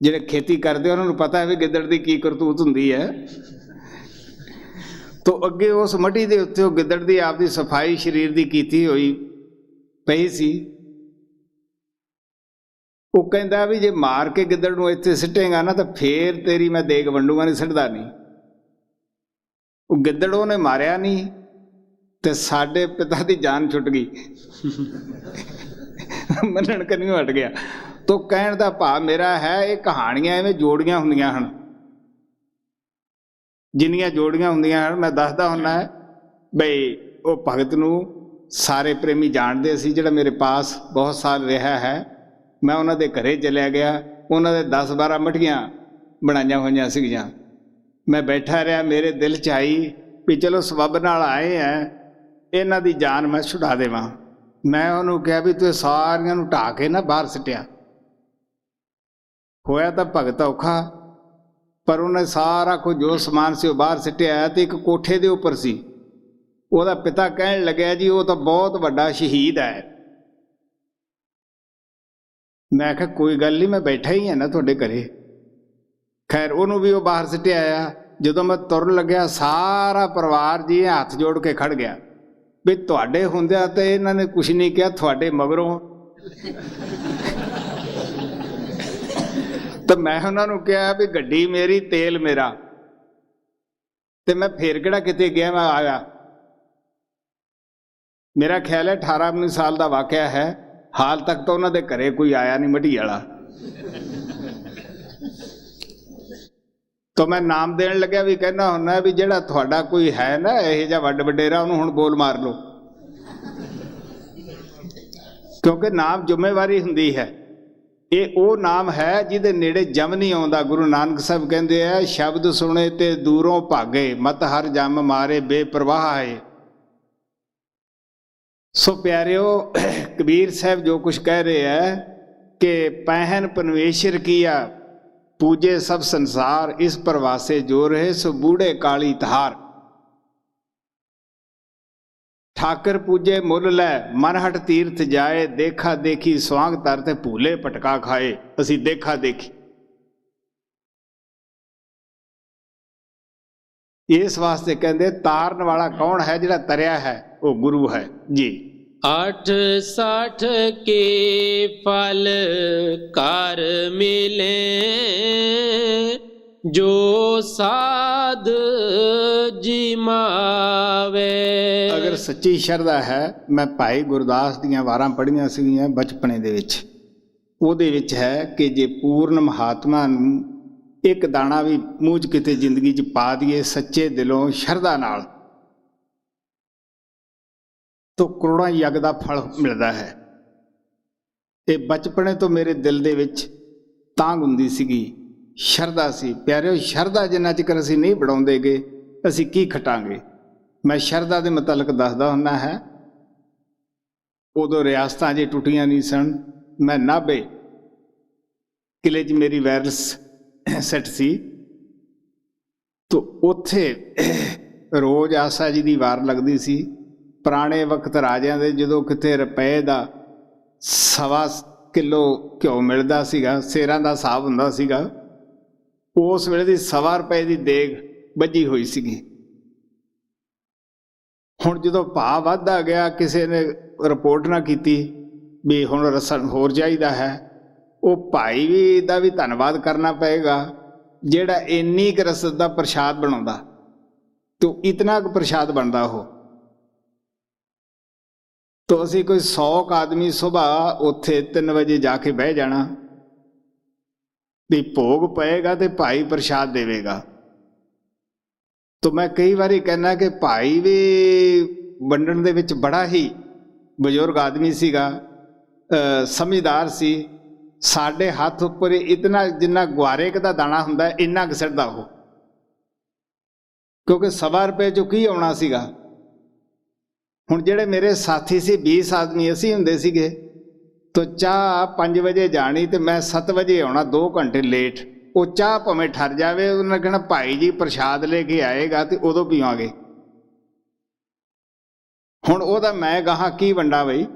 ਜਿਹੜੇ ਖੇਤੀ ਕਰਦੇ ਉਹਨਾਂ ਨੂੰ ਪਤਾ ਹੈ ਵੀ ਗਿੱਦੜ ਦੀ ਕੀ ਕਰਤੂਤ ਹੁੰਦੀ ਹੈ। ਤੋ ਅੱਗੇ ਉਸ ਮਟੀ ਦੇ ਉੱਤੇ ਉਹ ਗਿੱਦੜ ਦੀ ਆਪਦੀ ਸਫਾਈ ਸਰੀਰ ਦੀ ਕੀਤੀ ਹੋਈ ਪਈ ਸੀ। ਉਹ ਕਹਿੰਦਾ ਵੀ ਜੇ ਮਾਰ ਕੇ ਗਿੱਦੜ ਨੂੰ ਇੱਥੇ ਸਿੱਟੇਗਾ ਨਾ ਤਾਂ ਫੇਰ ਤੇਰੀ ਮੈਂ ਦੇਗ ਵੰਡੂਗਾ, ਨਹੀਂ ਸਿੱਟਦਾ ਨਹੀਂ। ਉਹ ਗਿੱਦੜ ਉਹਨੇ ਮਾਰਿਆ ਨਹੀਂ ਤੇ ਸਾਡੇ ਪਿਤਾ ਦੀ ਜਾਨ ਛੁੱਟ ਗਈ। ਮੰਨਣ ਕਨੀਓ ਹਟ ਗਿਆ। ਤੋ ਕਹਿਣ ਦਾ ਭਾਵ ਮੇਰਾ ਹੈ, ਇਹ ਕਹਾਣੀਆਂ ਐਵੇਂ ਜੋੜੀਆਂ ਹੁੰਦੀਆਂ ਹਨ। ਜਿੰਨੀਆਂ ਜੋੜੀਆਂ ਹੁੰਦੀਆਂ ਹਨ ਮੈਂ ਦੱਸਦਾ ਹੁੰਦਾ ਬਈ ਉਹ ਭਗਤ ਨੂੰ ਸਾਰੇ ਪ੍ਰੇਮੀ ਜਾਣਦੇ ਸੀ, ਜਿਹੜਾ ਮੇਰੇ ਪਾਸ ਬਹੁਤ ਸਾਲ ਰਿਹਾ ਹੈ। ਮੈਂ ਉਹਨਾਂ ਦੇ ਘਰੇ ਚਲਿਆ ਗਿਆ, ਉਹਨਾਂ ਦੇ 10-12 ਮਠੀਆਂ ਬਣਾਈਆਂ ਹੋਈਆਂ ਸੀਗੀਆਂ। ਮੈਂ ਬੈਠਾ ਰਿਹਾ, ਮੇਰੇ ਦਿਲ 'ਚ ਆਈ ਵੀ ਚਲੋ ਸਬੱਬ ਨਾਲ ਆਏ ਆ, ਇਹਨਾਂ ਦੀ ਜਾਨ ਮੈਂ ਛੁਡਾ ਦੇਵਾਂ। ਮੈਂ ਉਹਨੂੰ ਕਿਹਾ ਵੀ ਤੂੰ ਸਾਰੀਆਂ ਨੂੰ ਢਾਹ ਕੇ ਨਾ ਬਾਹਰ ਸਿੱਟਿਆ। ਹੋਇਆ ਤਾਂ ਭਗਤ ਔਖਾ, ਪਰ ਉਹਨੇ ਸਾਰਾ ਕੁਝ ਜੋ ਸਮਾਨ ਸੀ ਉਹ ਬਾਹਰ ਸਿੱਟਿਆ ਤੇ ਇੱਕ ਕੋਠੇ ਦੇ ਉੱਪਰ ਸੀ। ਉਹਦਾ ਪਿਤਾ ਕਹਿਣ ਲੱਗਿਆ ਜੀ ਉਹ ਤਾਂ ਬਹੁਤ ਵੱਡਾ ਸ਼ਹੀਦ ਹੈ। ਮੈਂ ਕਿਹਾ ਕੋਈ ਗੱਲ ਨਹੀਂ, ਮੈਂ ਬੈਠਾ ਹੀ ਹਾਂ ਨਾ ਤੁਹਾਡੇ ਘਰੇ। ਖੈਰ ਉਹਨੂੰ ਵੀ ਉਹ ਬਾਹਰ ਸਿੱਟਿਆ ਆਇਆ। ਜਦੋਂ ਮੈਂ ਤੁਰਨ ਲੱਗਿਆ ਸਾਰਾ ਪਰਿਵਾਰ ਜੀ ਹੱਥ ਜੋੜ ਕੇ ਖੜ ਗਿਆ ਵੀ ਤੁਹਾਡੇ ਹੁੰਦਿਆਂ ਤੇ ਇਹਨਾਂ ਨੇ ਕੁਛ ਨਹੀਂ ਕਿਹਾ, ਤੁਹਾਡੇ ਮਗਰੋਂ। ਤਾਂ ਮੈਂ ਉਹਨਾਂ ਨੂੰ ਕਿਹਾ ਵੀ ਗੱਡੀ ਮੇਰੀ, ਤੇਲ ਮੇਰਾ, ਤੇ ਮੈਂ ਫੇਰ ਕਿਹੜਾ ਕਿਤੇ ਗਿਆ, ਮੈਂ ਆਇਆ। ਮੇਰਾ ਖਿਆਲ ਹੈ 18-19 ਸਾਲ ਦਾ ਵਾਕਿਆ ਹੈ। ਹਾਲ ਤੱਕ ਤਾਂ ਉਹਨਾਂ ਦੇ ਘਰੇ ਕੋਈ ਆਇਆ ਨਹੀਂ ਮਢੀ ਵਾਲਾ। ਤਾਂ ਮੈਂ ਨਾਮ ਦੇਣ ਲੱਗਿਆ ਵੀ ਕਹਿੰਦਾ ਹੁੰਦਾ ਵੀ ਜਿਹੜਾ ਤੁਹਾਡਾ ਕੋਈ ਹੈ ਨਾ ਇਹੋ ਜਿਹਾ ਵੱਡ ਵਡੇਰਾ, ਉਹਨੂੰ ਹੁਣ ਬੋਲ ਮਾਰ ਲਓ, ਕਿਉਂਕਿ ਨਾਮ ਜ਼ਿੰਮੇਵਾਰੀ ਹੁੰਦੀ ਹੈ। ਇਹ ਉਹ ਨਾਮ ਹੈ ਜਿਹਦੇ ਨੇੜੇ ਜਮ ਨਹੀਂ ਆਉਂਦਾ। ਗੁਰੂ ਨਾਨਕ ਸਾਹਿਬ ਕਹਿੰਦੇ ਆ, ਸ਼ਬਦ ਸੁਣੇ ਤੇ ਦੂਰੋਂ ਭਾਗੇ, ਮਤ ਹਰ ਜਮ ਮਾਰੇ ਬੇਪਰਵਾਹ ਹੈ। ਸੋ ਪਿਆਰਿਓ, ਕਬੀਰ ਸਾਹਿਬ ਜੋ ਕੁਛ ਕਹਿ ਰਹੇ ਹੈ ਕਿ ਪਹਿਨ ਪਰਮੇਸ਼ਰ ਕੀਆ, ਪੂਜੇ ਸਭ ਸੰਸਾਰ, ਇਸ ਪ੍ਰਵਾਸੇ ਜੋ ਰਹੇ ਸੋ ਬੂढ़े ਕਾਲੀ ਤਹਾਰ। ਠਾਕਰ ਪੂਜੇ ਮੁੱਲ ਲੈ, ਮਨ ਹਟ ਤੀਰਥ ਜਾਏ, ਦੇਖਾ ਦੇਖੀ ਸਵਾਂਗ ਤਰ ਤੇ ਭੂਲੇ ਪਟਕਾ ਖਾਏ। ਅਸੀਂ ਦੇਖਾ ਦੇਖੀ ਇਸ ਵਾਸਤੇ ਕਹਿੰਦੇ ਤਾਰਨ ਵਾਲਾ ਕੌਣ ਹੈ? ਜਿਹੜਾ ਤਰਿਆ ਹੈ ਉਹ ਗੁਰੂ ਹੈ ਜੀ। 68 ਕੇ ਫਲ ਕਰ ਮਿਲੇ, ਜੋ ਸਾਧ ਜਿਮਾਵੇ। ਅਗਰ ਸੱਚੀ ਸ਼ਰਧਾ ਹੈ, ਮੈਂ ਭਾਈ ਗੁਰਦਾਸ ਦੀਆਂ ਵਾਰਾਂ ਪੜ੍ਹੀਆਂ ਸੀਗੀਆਂ ਬਚਪਨੇ ਦੇ ਵਿੱਚ, ਉਹਦੇ ਵਿੱਚ ਹੈ ਕਿ ਜੇ ਪੂਰਨ ਮਹਾਤਮਾ ਨੂੰ ਇੱਕ ਦਾਣਾ ਵੀ ਮੂੰਹ 'ਚ ਕਿਤੇ ਜ਼ਿੰਦਗੀ 'ਚ ਪਾ ਦਈਏ ਸੱਚੇ ਦਿਲੋਂ ਸ਼ਰਧਾ ਨਾਲ, ਤਾਂ ਕਰੋੜਾਂ ਯੱਗ ਦਾ ਫਲ ਮਿਲਦਾ ਹੈ। ਇਹ ਬਚਪਨੇ ਤੋਂ ਮੇਰੇ ਦਿਲ ਦੇ ਵਿੱਚ ਤਾਂਘ ਹੁੰਦੀ ਸੀਗੀ, ਸ਼ਰਧਾ ਸੀ। ਪਿਆਰਿਓ, ਸ਼ਰਧਾ ਜਿੰਨਾ ਚਿਰ ਅਸੀਂ ਨਹੀਂ ਬਣਾਉਂਦੇ ਗੇ, ਅਸੀਂ ਕੀ ਖਟਾਂਗੇ। ਮੈਂ ਸ਼ਰਧਾ ਦੇ ਮੁਤਲਕ ਦੱਸਦਾ ਹੁੰਦਾ ਹੈ, ਉਦੋਂ ਰਿਆਸਤਾਂ ਜੇ ਟੁੱਟੀਆਂ ਨਹੀਂ ਸਨ। ਮੈਂ ਨਾਭੇ ਕਿਲੇ 'ਚ ਮੇਰੀ ਵਾਇਰਲੈਸ ਸੈੱਟ ਸੀ, ਤਾਂ ਉੱਥੇ ਰੋਜ਼ ਆਸਾ ਜੀ ਦੀ ਵਾਰ ਲੱਗਦੀ ਸੀ। ਪੁਰਾਣੇ ਵਕਤ ਰਾਜਿਆਂ ਦੇ ਜਦੋਂ ਕਿਤੇ ਰੁਪਏ ਦਾ 1.25 ਕਿਲੋ ਘਿਓ ਮਿਲਦਾ ਸੀਗਾ, ਸੇਰਾਂ ਦਾ ਹਿਸਾਬ ਹੁੰਦਾ ਸੀਗਾ, ਉਸ ਵੇਲੇ ਦੀ 1.25 ਰੁਪਏ ਦੀ ਦੇਗ ਵੱਜੀ ਹੋਈ ਸੀਗੀ। ਹੁਣ ਜਦੋਂ ਭਾਅ ਵੱਧਦਾ ਗਿਆ, ਕਿਸੇ ਨੇ ਰਿਪੋਰਟ ਨਾ ਕੀਤੀ ਵੀ ਹੁਣ ਰਸਨ ਹੋਰ ਚਾਹੀਦਾ ਹੈ, ਉਹ ਭਾਈ ਵੀ ਦਾ ਵੀ ਧੰਨਵਾਦ ਕਰਨਾ ਪਏਗਾ ਜਿਹੜਾ ਇੰਨੀ ਕੁ ਰਸਦ ਦਾ ਪ੍ਰਸ਼ਾਦ ਬਣਾਉਂਦਾ, ਤੇ ਇਤਨਾ ਕੁ ਪ੍ਰਸ਼ਾਦ ਬਣਦਾ ਉਹ। ਤਾਂ ਅਸੀਂ ਕੋਈ 100 ਆਦਮੀ ਸੁਬਾਹ ਉੱਥੇ 3 ਵਜੇ ਜਾ ਕੇ ਬਹਿ ਜਾਣਾ ਵੀ ਭੋਗ ਪਏਗਾ ਤੇ ਭਾਈ ਪ੍ਰਸ਼ਾਦ ਦੇਵੇਗਾ। ਤਾਂ ਮੈਂ ਕਈ ਵਾਰੀ ਕਹਿੰਦਾ ਕਿ ਭਾਈ ਵੀ ਵੰਡਣ ਦੇ ਵਿੱਚ ਬੜਾ ਹੀ ਬਜ਼ੁਰਗ ਆਦਮੀ ਸੀਗਾ, ਸਮਝਦਾਰ ਸੀ। ਸਾਡੇ ਹੱਥ ਉੱਪਰ ਇਤਨਾ ਜਿੰਨਾ ਗੁਆਰੇ ਦਾ ਦਾਣਾ ਹੁੰਦਾ ਇੰਨਾ ਘਸੜਦਾ ਉਹ, ਕਿਉਂਕਿ 1.25 ਰੁਪਏ 'ਚੋਂ ਕੀ ਆਉਣਾ ਸੀਗਾ। ਹੁਣ ਜਿਹੜੇ ਮੇਰੇ ਸਾਥੀ ਸੀ 20 ਆਦਮੀ ਅਸੀਂ ਹੁੰਦੇ ਸੀਗੇ, ਤਾਂ ਚਾਹ 5 ਵਜੇ ਜਾਣੀ ਤੇ ਮੈਂ 7 ਵਜੇ ਆਉਣਾ, 2 ਘੰਟੇ ਲੇਟ। ਉਹ ਚਾਹ ਭਾਵੇਂ ਠਰ ਜਾਵੇ, ਉਹਨਾਂ ਕਹਿਣਾ ਭਾਈ ਜੀ ਪ੍ਰਸ਼ਾਦ ਲੈ ਕੇ ਆਏਗਾ ਤੇ ਉਦੋਂ ਪੀਵਾਂਗੇ। ਹੁਣ ਉਹਦਾ ਮੈਂ ਗਾਹਾਂ ਕੀ ਵੰਡਾ ਬਈ।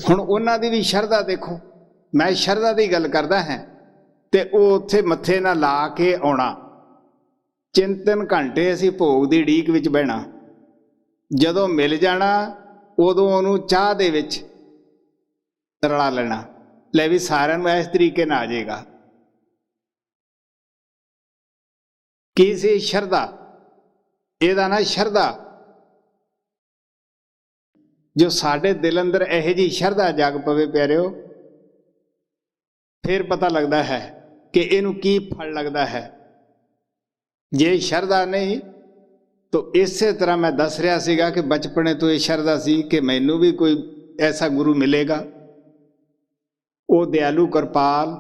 ਹੁਣ ਉਹਨਾਂ ਦੀ ਵੀ ਸ਼ਰਧਾ ਦੇਖੋ, ਮੈਂ ਸ਼ਰਧਾ ਦੀ ਗੱਲ ਕਰਦਾ ਹਾਂ। ਤੇ ਉਹ ਉੱਥੇ ਮੱਥੇ ਨਾਲ ਲਾ ਕੇ ਆਉਣਾ, 3-3 ਘੰਟੇ ਅਸੀਂ ਭੋਗ ਦੀ ਉਡੀਕ ਵਿੱਚ ਬਹਿਣਾ। ਜਦੋਂ ਮਿਲ ਜਾਣਾ ਉਦੋਂ ਉਹਨੂੰ ਚਾਹ ਦੇ ਵਿੱਚ ਰਲਾ ਲੈਣਾ, ਲੈ ਵੀ ਸਾਰਿਆਂ ਨੂੰ ਇਸ ਤਰੀਕੇ ਨਾਲ ਆ ਜਾਏਗਾ। ਕੀ ਸੀ ਸ਼ਰਧਾ, ਇਹਦਾ ਨਾ ਸ਼ਰਧਾ। ਜੋ ਸਾਡੇ ਦਿਲ ਅੰਦਰ ਇਹੋ ਜਿਹੀ ਸ਼ਰਧਾ ਜਾਗ ਪਵੇ ਪਿਆਰਿਓ, ਫਿਰ ਪਤਾ ਲੱਗਦਾ ਹੈ ਕਿ ਇਹਨੂੰ ਕੀ ਫਲ ਲੱਗਦਾ ਹੈ। ਜੇ ਸ਼ਰਧਾ ਨਹੀਂ ਤਾਂ ਇਸੇ ਤਰ੍ਹਾਂ ਮੈਂ ਦੱਸ ਰਿਹਾ ਸੀਗਾ ਕਿ ਬਚਪਨੇ ਤੋਂ ਇਹ ਸ਼ਰਧਾ ਸੀ ਕਿ ਮੈਨੂੰ ਵੀ ਕੋਈ ਐਸਾ ਗੁਰੂ ਮਿਲੇਗਾ, ਉਹ ਦਿਆਲੂ ਕਿਰਪਾਲ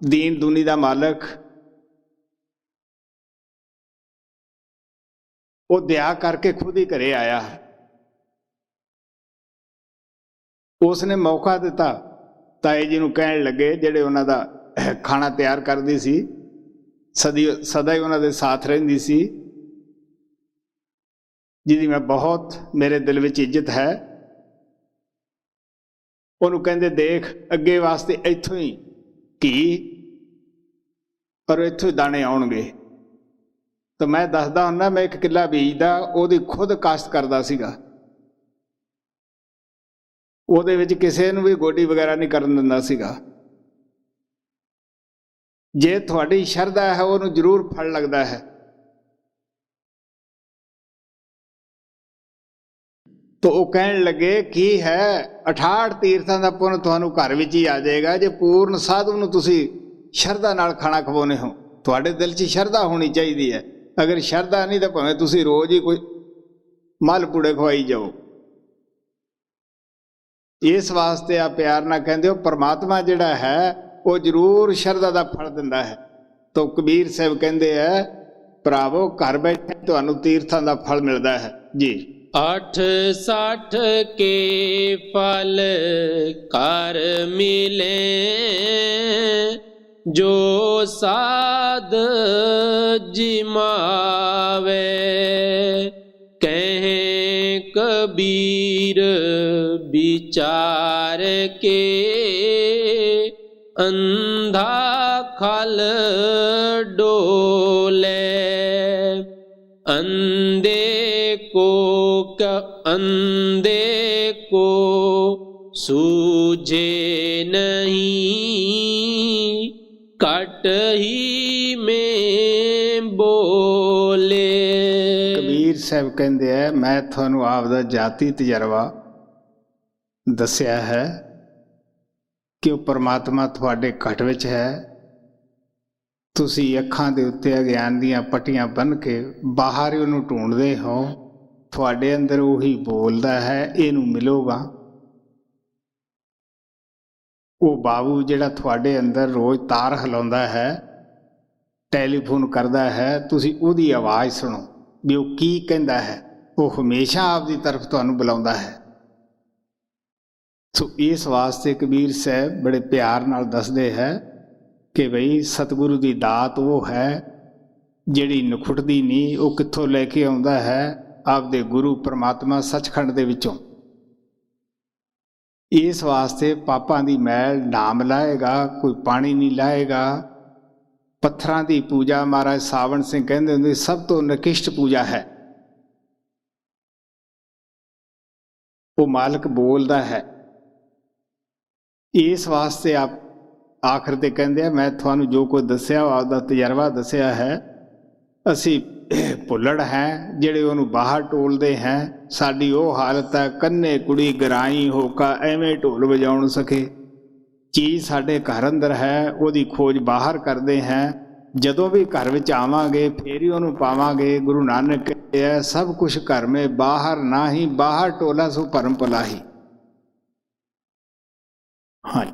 ਦੀਨ ਦੁਨੀ ਦਾ ਮਾਲਕ, ਉਹ ਦਇਆ ਕਰਕੇ ਖੁਦ ਹੀ ਘਰੇ ਆਇਆ। ਉਸਨੇ ਮੌਕਾ ਦਿੱਤਾ। ਤਾਏ ਜੀ ਨੂੰ ਕਹਿਣ ਲੱਗੇ, ਜਿਹੜੇ ਉਹਨਾਂ ਦਾ ਖਾਣਾ ਤਿਆਰ ਕਰਦੀ ਸੀ, ਸਦਾ ਹੀ ਉਹਨਾਂ ਦੇ ਸਾਥ ਰਹਿੰਦੀ ਸੀ, ਜਿਹਦੀ ਮੈਂ ਬਹੁਤ ਮੇਰੇ ਦਿਲ ਵਿੱਚ ਇੱਜ਼ਤ ਹੈ। ਉਹਨੂੰ ਕਹਿੰਦੇ ਦੇਖ ਅੱਗੇ ਵਾਸਤੇ ਇੱਥੋਂ ਹੀ ਘੀ ਪਰ ਇੱਥੋਂ ਹੀ ਦਾਣੇ ਆਉਣਗੇ। ਤਾਂ ਮੈਂ ਦੱਸਦਾ ਹੁੰਦਾ, ਮੈਂ 1 ਕਿੱਲਾ ਬੀਜਦਾ, ਉਹਦੀ ਖੁਦ ਕਾਸ਼ਤ ਕਰਦਾ ਸੀਗਾ। ਉਹਦੇ ਵਿੱਚ ਕਿਸੇ ਨੂੰ ਵੀ ਗੋਡੀ ਵਗੈਰਾ ਨਹੀਂ ਕਰਨ ਦਿੰਦਾ ਸੀਗਾ। ਜੇ ਤੁਹਾਡੀ ਸ਼ਰਧਾ ਹੈ ਉਹਨੂੰ ਜ਼ਰੂਰ ਫਲ ਲੱਗਦਾ ਹੈ। ਤਾਂ ਉਹ ਕਹਿਣ ਲੱਗੇ ਕੀ ਹੈ, 68 ਤੀਰਥਾਂ ਦਾ ਪੁੰਨ ਤੁਹਾਨੂੰ ਘਰ ਵਿੱਚ ਹੀ ਆ ਜਾਏਗਾ ਜੇ ਪੂਰਨ ਸਾਧੂ ਨੂੰ ਤੁਸੀਂ ਸ਼ਰਧਾ ਨਾਲ ਖਾਣਾ ਖਵਾਉਂਦੇ ਹੋ। ਤੁਹਾਡੇ ਦਿਲ 'ਚ ਸ਼ਰਧਾ ਹੋਣੀ ਚਾਹੀਦੀ ਹੈ। ਅਗਰ ਸ਼ਰਧਾ ਨਹੀਂ ਤਾਂ ਭਾਵੇਂ ਤੁਸੀਂ ਰੋਜ਼ ਹੀ ਕੋਈ ਮਲ ਪੂੜੇ ਖਵਾਈ ਜਾਓ। ਇਸ ਵਾਸਤੇ ਆ ਪਿਆਰ ਨਾਲ ਕਹਿੰਦੇ ਹੋ, ਪਰਮਾਤਮਾ ਜਿਹੜਾ ਹੈ ਉਹ ਜ਼ਰੂਰ ਸ਼ਰਧਾ ਦਾ ਫਲ ਦਿੰਦਾ ਹੈ। ਤਾਂ ਕਬੀਰ ਸਾਹਿਬ ਕਹਿੰਦੇ ਹੈ, ਭਰਾਵੋ ਘਰ ਬੈਠੇ ਤੁਹਾਨੂੰ ਤੀਰਥਾਂ ਦਾ ਫਲ ਮਿਲਦਾ ਹੈ ਜੀ। 68 ਕੇ ਫਲ ਕਰ ਮਿਲੇ, ਜੋ ਸਾਧ ਜਿਮਾਵੇ। ਕਹੇ ਕਬੀਰ ਵਿਚਾਰ ਕੇ, ਅੰਧਾ ਖਲ ਡੋਲੇ। अंधे को सूझे नहीं, कट ही में बोले। ਕਬੀਰ ਸਾਹਿਬ ਕਹਿੰਦੇ ਹੈ, ਮੈਂ ਤੁਹਾਨੂੰ ਆਪਦਾ ਜਾਤੀ ਤਜਰਬਾ ਦੱਸਿਆ ਹੈ ਕਿ ਉਹ ਪਰਮਾਤਮਾ ਤੁਹਾਡੇ ਘਟ ਵਿੱਚ ਹੈ। ਤੁਸੀਂ ਅੱਖਾਂ ਦੇ ਉੱਤੇ ਅਗਿਆਨ ਦੀਆਂ ਪੱਟੀਆਂ ਬੰਨ੍ਹ ਕੇ ਬਾਹਰ ਹੀ ਉਹਨੂੰ ਢੂੰਡਦੇ ਹੋ। ਤੁਹਾਡੇ ਅੰਦਰ ਉਹੀ ਬੋਲਦਾ ਹੈ, ਇਹਨੂੰ ਮਿਲੋਗਾ। ਉਹ ਬਾਬੂ ਜਿਹੜਾ ਤੁਹਾਡੇ ਅੰਦਰ ਰੋਜ਼ ਤਾਰ ਹਿਲਾਉਂਦਾ ਹੈ, ਟੈਲੀਫੋਨ ਕਰਦਾ ਹੈ, ਤੁਸੀਂ ਉਹਦੀ ਆਵਾਜ਼ ਸੁਣੋ ਵੀ ਉਹ ਕੀ ਕਹਿੰਦਾ ਹੈ। ਉਹ ਹਮੇਸ਼ਾ ਆਪਦੀ ਤਰਫ ਤੁਹਾਨੂੰ ਬੁਲਾਉਂਦਾ ਹੈ। ਸੋ ਇਸ ਵਾਸਤੇ ਕਬੀਰ ਸਾਹਿਬ ਬੜੇ ਪਿਆਰ ਨਾਲ ਦੱਸਦੇ ਹੈ ਕਿ ਬਈ ਸਤਿਗੁਰੂ ਦੀ ਦਾਤ ਉਹ ਹੈ ਜਿਹੜੀ ਨਖੁੱਟਦੀ ਨਹੀਂ। ਉਹ ਕਿੱਥੋਂ ਲੈ ਕੇ ਆਉਂਦਾ ਹੈ? ਆਪਦੇ ਗੁਰੂ ਪਰਮਾਤਮਾ ਸੱਚਖੰਡ ਦੇ ਵਿੱਚੋਂ। ਇਸ ਵਾਸਤੇ ਪਾਪਾਂ ਦੀ ਮੈਲ ਨਾਮ ਲਾਏਗਾ, ਕੋਈ ਪਾਣੀ ਨਹੀਂ ਲਾਏਗਾ। ਪੱਥਰਾਂ ਦੀ ਪੂਜਾ ਮਹਾਰਾਜ ਸਾਵਣ ਸਿੰਘ ਕਹਿੰਦੇ ਹੁੰਦੇ ਸਭ ਤੋਂ ਨਿਕਿਸ਼ਟ ਪੂਜਾ ਹੈ। ਉਹ ਮਾਲਕ ਬੋਲਦਾ ਹੈ। ਇਸ ਵਾਸਤੇ ਆਪ ਆਖਰ ਤੇ ਕਹਿੰਦੇ ਆ, ਮੈਂ ਤੁਹਾਨੂੰ ਜੋ ਕੁਝ ਦੱਸਿਆ ਆਪਦਾ ਤਜਰਬਾ ਦੱਸਿਆ ਹੈ। ਅਸੀਂ ਭੁੱਲੜ ਹੈ ਜਿਹੜੇ ਉਹਨੂੰ ਬਾਹਰ ਟੋਲਦੇ ਹੈ। ਸਾਡੀ ਉਹ ਹਾਲਤ ਹੈ, ਕੰਨੇ ਕੁੜੀ ਗਰਾਈ ਹੋਕਾ ਐਵੇਂ ਢੋਲ ਵਜਾਉਣ ਸਕੇ। ਚੀਜ਼ ਸਾਡੇ ਘਰ ਅੰਦਰ ਹੈ, ਉਹਦੀ ਖੋਜ ਬਾਹਰ ਕਰਦੇ ਹੈ। ਜਦੋਂ ਵੀ ਘਰ ਵਿੱਚ ਆਵਾਂਗੇ ਫੇਰ ਹੀ ਉਹਨੂੰ ਪਾਵਾਂਗੇ। ਗੁਰੂ ਨਾਨਕ ਕਿਹਾ ਸਭ ਕੁਛ ਘਰ ਮੇ ਬਾਹਰ ਨਾ ਹੀ, ਬਾਹਰ ਟੋਲਾ ਸੋ ਭਰਮ ਪਲਾਹੀ। ਹਾਂ।